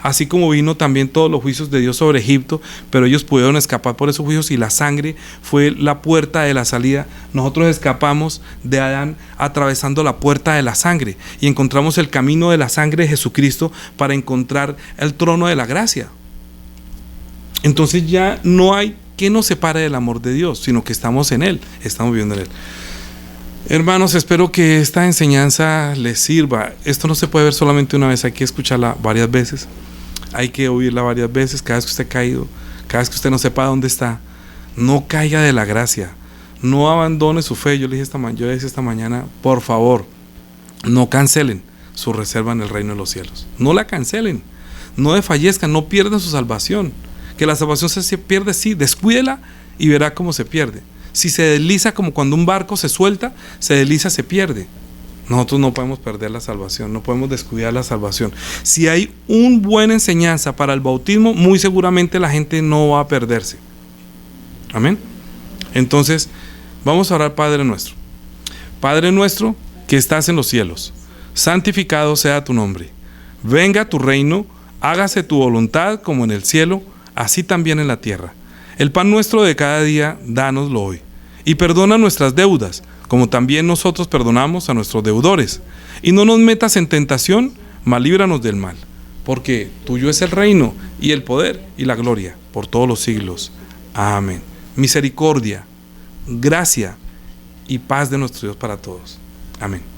así como vino también todos los juicios de Dios sobre Egipto, pero ellos pudieron escapar por esos juicios, y la sangre fue la puerta de la salida. Nosotros escapamos de Adán atravesando la puerta de la sangre, y encontramos el camino de la sangre de Jesucristo para encontrar el trono de la gracia. Entonces ya no hay que nos separe del amor de Dios, sino que estamos en Él, estamos viviendo en Él. Hermanos, espero que esta enseñanza les sirva. Esto no se puede ver solamente una vez, hay que escucharla varias veces, hay que oírla varias veces. Cada vez que usted ha caído, cada vez que usted no sepa dónde está, no caiga de la gracia, no abandone su fe. Yo decía esta mañana, por favor, no cancelen su reserva en el reino de los cielos. No la cancelen, no desfallezcan, no pierdan su salvación. Que la salvación se pierde, sí, descuídela y verá cómo se pierde. Si se desliza, como cuando un barco se suelta, se desliza, se pierde. Nosotros no podemos perder la salvación, no podemos descuidar la salvación. Si hay una buena enseñanza para el bautismo, muy seguramente la gente no va a perderse. Amén. Entonces, vamos a orar. Padre nuestro. Padre nuestro que estás en los cielos, santificado sea tu nombre. Venga tu reino, hágase tu voluntad como en el cielo, así también en la tierra. El pan nuestro de cada día, dánoslo hoy. Y perdona nuestras deudas, como también nosotros perdonamos a nuestros deudores. Y no nos metas en tentación, mas líbranos del mal. Porque tuyo es el reino, y el poder, y la gloria, por todos los siglos. Amén. Misericordia, gracia y paz de nuestro Dios para todos. Amén.